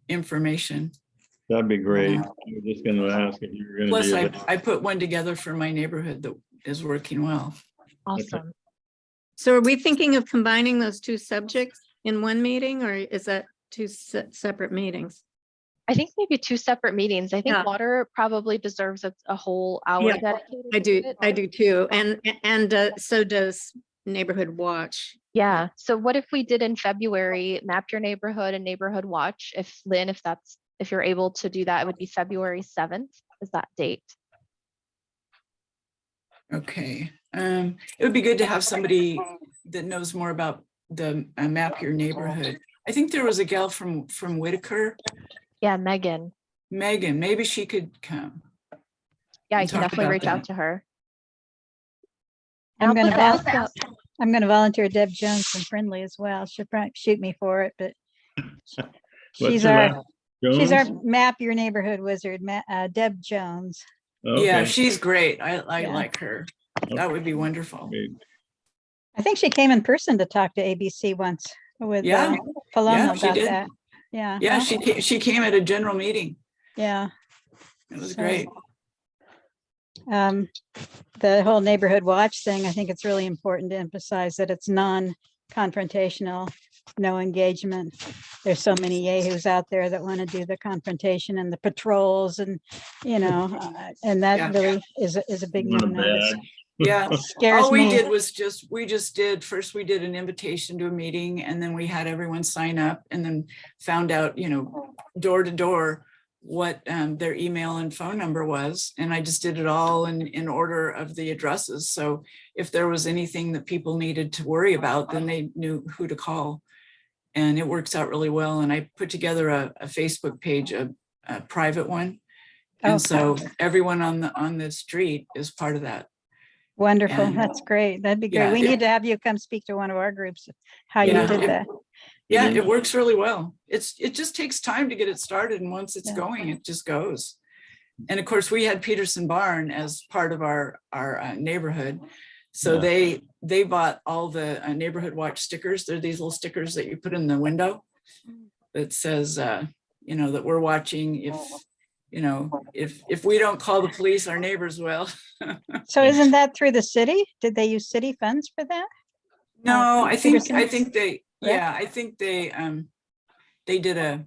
information. That'd be great. I was just going to ask if you were going to Plus, be able to. I put one together for my neighborhood that is working well. Awesome. So are we thinking of combining those two subjects in one meeting, or is that two separate meetings? I think maybe two separate meetings. I think Yeah. water probably deserves a whole hour Yeah, dedicated to it. I do too. And so does Neighborhood Watch. Yeah. So what if we did in February, map your neighborhood and neighborhood watch? If Lynn, if you're able to do that, it would be February 7th is that date. Okay. It would be good to have somebody that knows more about the map your neighborhood. I think there was a gal from Whitaker, Yeah, Megan. maybe she could come. Yeah, I and can talk definitely about reach that. out to her. I'm And I'll gonna put that vol- out. I'm gonna volunteer Deb Jones from Friendly as well. She'll probably shoot me for it, but What's she's her our, last- she's our Jones? map your neighborhood wizard, Deb Jones. Yeah, Okay. she's great. I Yeah. like her. That would be wonderful. Great. I think she came in person to talk to ABC once with Yeah. Paloma she about did. that. Yeah. Yeah, well, she came at a general meeting. Yeah. It was So- great. The whole neighborhood watch thing, I think it's really important to emphasize that it's non-confrontational, no engagement. There's so many yahoos out there that want to do the confrontation and the patrols and, you know, and that Yeah. really is a big Not no-no. bad. Yeah. Scares All we me. did was we did an invitation to a meeting, and then we had everyone sign up, and then found out, door to door what their email and phone number was. And I just did it all in order of the addresses. So if there was anything that people needed to worry about, then they knew who to call. And it works out really well. And I put together a Facebook page, a private one. And so everyone on the street is part of that. Wonderful. and- That's great. That'd be great. Yeah, We it- need to have you come speak to one of our groups, how you Yeah, did that. Yeah, Mhm. it works really well. It just takes time to get it started, and once it's Yeah. going, it just goes. And of course, we had Peterson Barn as part of our neighborhood. So Yeah. they bought all the neighborhood watch stickers. They're these little stickers that you put in the window that says, that we're watching. If we don't call the police, our neighbors will. So isn't that through the city? Did they use city funds for that? No, I think Peterson? they, Right? yeah, I think they did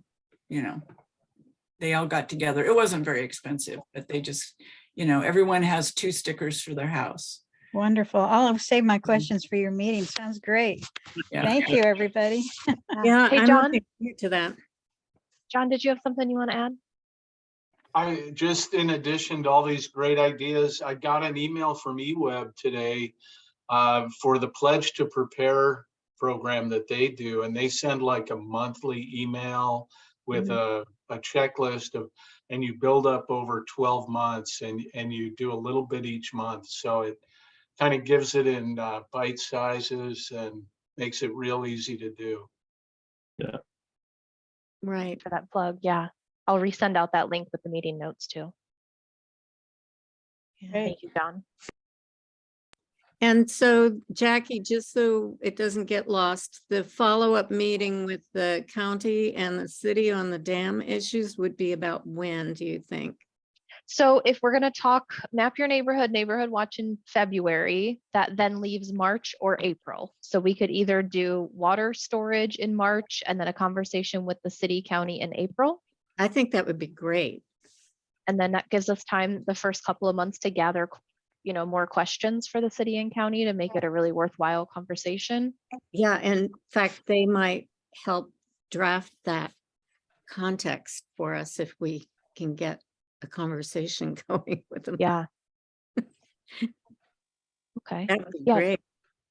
they all got together. It wasn't very expensive, but they just, everyone has 2 stickers for their house. Wonderful. I'll save my questions for your meeting. Sounds great. Yeah. Thank you, everybody. Yeah, Hey, I'm John, looking forward to that. John, did you have something you want to add? I just, in addition to all these great ideas, I got an email from eWeb today for the Pledge to Prepare program that they do. And they send like a monthly email with a checklist of, and you build up over 12 months and you do a little bit each month. So it kind of gives it in bite sizes and makes it real easy to do. Right. For that plug, yeah. I'll resend out that link with the meeting notes too. Great. Thank you, John. And so Jackie, just so it doesn't get lost, the follow-up meeting with the county and the city on the dam issues would be about when, do you think? So if we're going to talk map your neighborhood watch in February, that then leaves March or April. So we could either do water storage in March and then a conversation with the city, county in April. I think that would be great. And then that gives us time the first couple of months to gather, more questions for the city and county to make it a really worthwhile conversation. Yeah, in fact, they might help draft that context for us if we can get a conversation going with them. Yeah. Okay. That would be Yeah. great.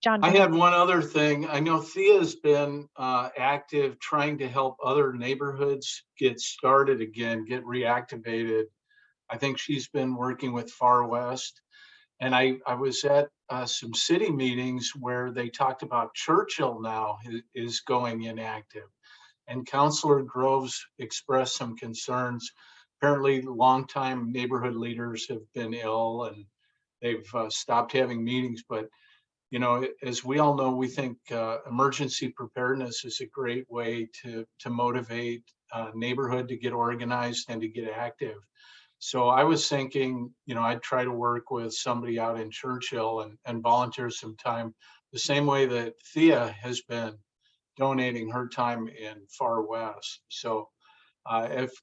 John. I go ahead. had one other thing. I know Thea's been active trying to help other neighborhoods get started again, get reactivated. I think she's been working with Far West. And I was at some city meetings where they talked about Churchill now is going inactive. And Councilor Groves expressed some concerns. Apparently, longtime neighborhood leaders have been ill and they've stopped having meetings. But, as we all know, we think emergency preparedness is a great way to motivate neighborhood to get organized and to get active. So I was thinking, I'd try to work with somebody out in Churchill and volunteer some time the same way that Thea has been donating her time in Far West. So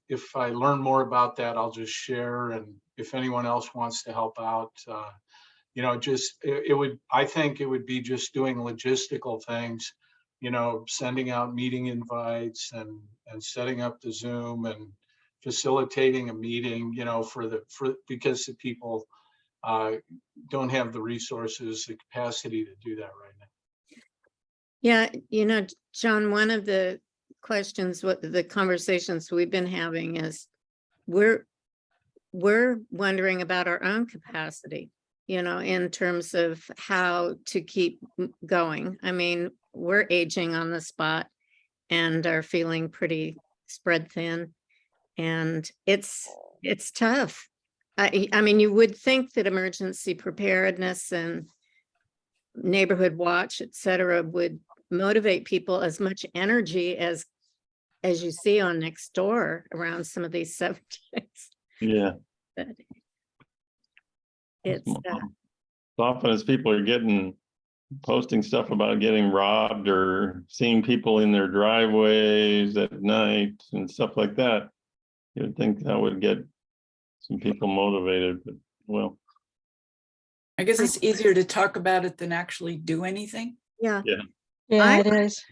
if I learn more about that, I'll just share. And if anyone else wants to help out, I think it would be just doing logistical things, sending out meeting invites and setting up the Zoom and facilitating a meeting, because the people don't have the resources, the capacity to do that right now. Yeah, John, one of the questions, what the conversations we've been having is we're wondering about our own capacity, in terms of how to keep going. I mean, we're aging on the spot and are feeling pretty spread thin. And it's tough. I mean, you would think that emergency preparedness and neighborhood watch, et cetera, would motivate people as much energy as you see on next door around some of these subjects. Yeah. But it's often as people are posting stuff about getting robbed or seeing people in their driveways at night and stuff like that, you'd think that would get some people motivated, but well. I guess it's easier to talk about it than actually do anything. yeah. Yeah, it is.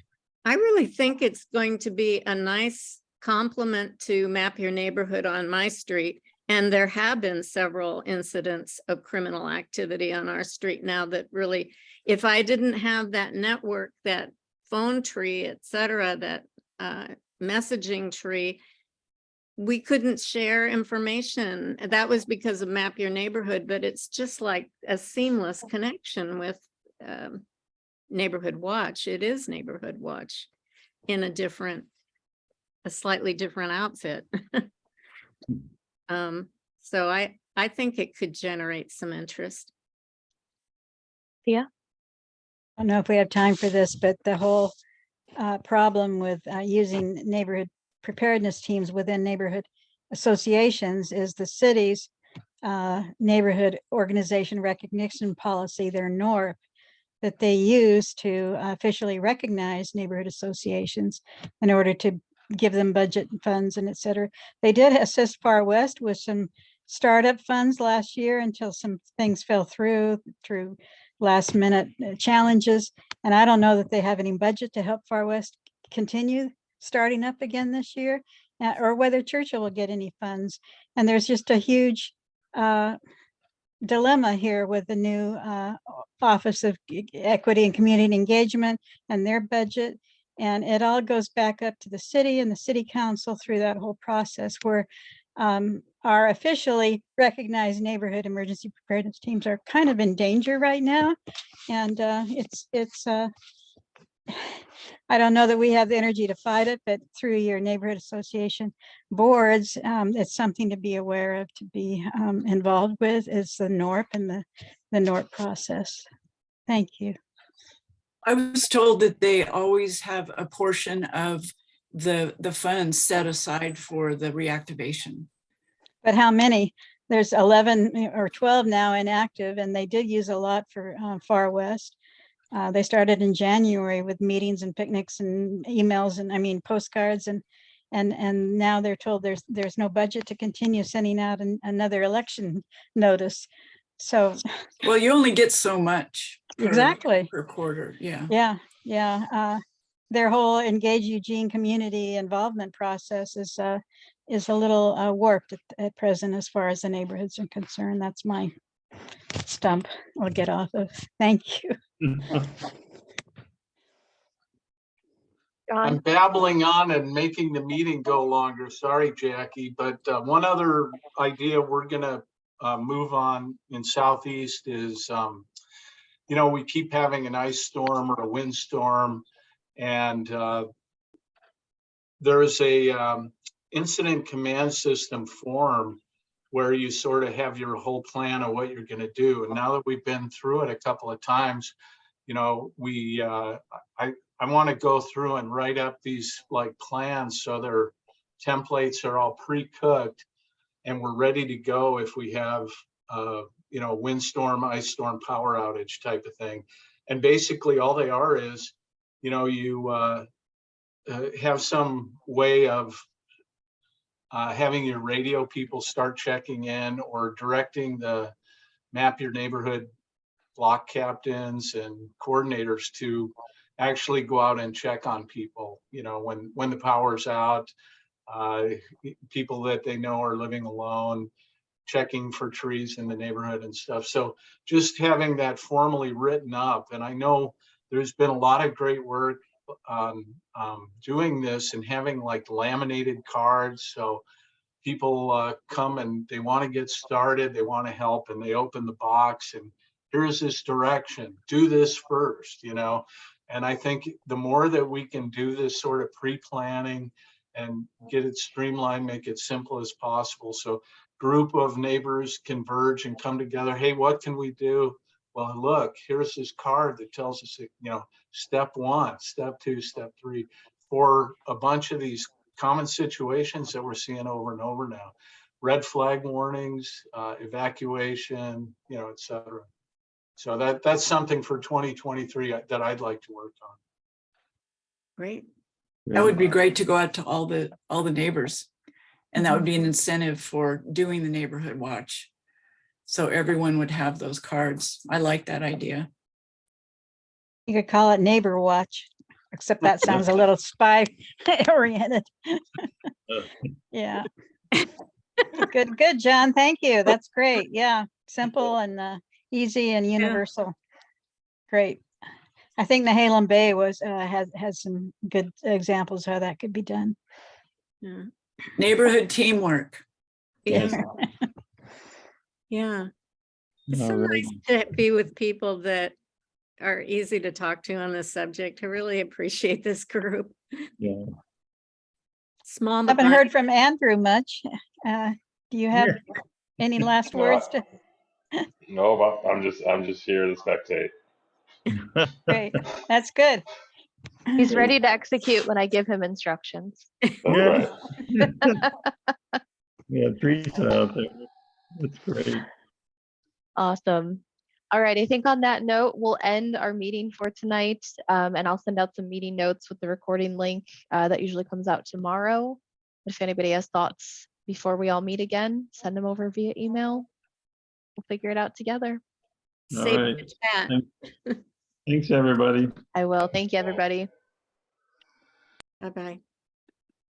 I really think it's going to be a nice complement to Map Your Neighborhood on my street. And there have been several incidents of criminal activity on our street now that really, if I didn't have that network, that phone tree, et cetera, that messaging tree, we couldn't share information. That was because of Map Your Neighborhood, but it's just like a seamless connection with Neighborhood Watch. It is Neighborhood Watch in a slightly different outfit. So I think it could generate some interest. Yeah. I don't know if we have time for this, but the whole problem with using neighborhood preparedness teams within neighborhood associations is the city's neighborhood organization recognition policy, their NORP, that they use to officially recognize neighborhood associations in order to give them budget funds and et cetera. They did assist Far West with some startup funds last year until some things fell through last minute challenges. And I don't know that they have any budget to help Far West continue starting up again this year, or whether Churchill will get any funds. And there's just a huge dilemma here with the new Office of Equity and Community Engagement and their budget. And it all goes back up to the city and the city council through that whole process, where our officially recognized neighborhood emergency preparedness teams are kind of in danger right now. And it's I don't know that we have the energy to fight it, but through your neighborhood association boards, it's something to be aware of, to be involved with, is the NORP and the NORP process. Thank you. I was told that they always have a portion of the funds set aside for the reactivation. But how many? There's 11 or 12 now inactive, and they did use a lot for Far West. They started in January with meetings and picnics and emails and postcards, and now they're told there's no budget to continue sending out another election notice. So, well, you only get so much per quarter. Yeah. Their whole Engage Eugene community involvement process is a little warped at present as far as the neighborhoods are concerned. That's my stump I'll get off of. Thank you. I'm babbling on and making the meeting go longer. Sorry, Jackie, but one other idea we're gonna move on in Southeast is, we keep having an ice storm or a windstorm, and there is a incident command system form where you sort of have your whole plan of what you're going to do. And now that we've been through it a couple of times, I want to go through and write up these like plans so their templates are all pre-cooked and we're ready to go if we have windstorm, ice storm, power outage type of thing. And basically all they are is, you have some way of having your radio people start checking in, or directing the Map Your Neighborhood block captains and coordinators to actually go out and check on people, when the power's out, people that they know are living alone, checking for trees in the neighborhood and stuff. So just having that formally written up, and I know there's been a lot of great work on doing this and having like laminated cards. So people come and they want to get started, they want to help, and they open the box and here's this direction, do this first, And I think the more that we can do this sort of pre-planning and get it streamlined, make it simple as possible, so group of neighbors converge and come together. Hey, what can we do? Well, look, here's this card that tells us, step 1, step 2, step 3, for a bunch of these common situations that we're seeing over and over now. Red flag warnings, evacuation, et cetera. So that's something for 2023 that I'd like to work on. Great. That would be great to go out to all the neighbors. And that would be an incentive for doing the neighborhood watch. So everyone would have those cards. I like that idea. You could call it Neighbor Watch, except that sounds a little spy oriented. Yeah. Good, John. Thank you. That's great. Yeah. Simple and easy and universal. Great. I think Nehalem Bay has some good examples how that could be done. Yeah. Neighborhood teamwork. Yeah. Yeah. It's so nice to be with people that are easy to talk to on this subject. I really appreciate this group. Yeah. Small. Haven't heard from Andrew much. Do you have any last words to? No, I'm just here to spectate. Great. That's good. He's ready to execute when I give him instructions. Right. Yeah, Teresa out there. That's great. Awesome. All right. I think on that note, we'll end our meeting for tonight. And I'll send out some meeting notes with the recording link that usually comes out tomorrow. If anybody has thoughts before we all meet again, send them over via email. We'll figure it out together. All Save right. the chat. Thanks, everybody. I will. Thank you, everybody. Bye-bye.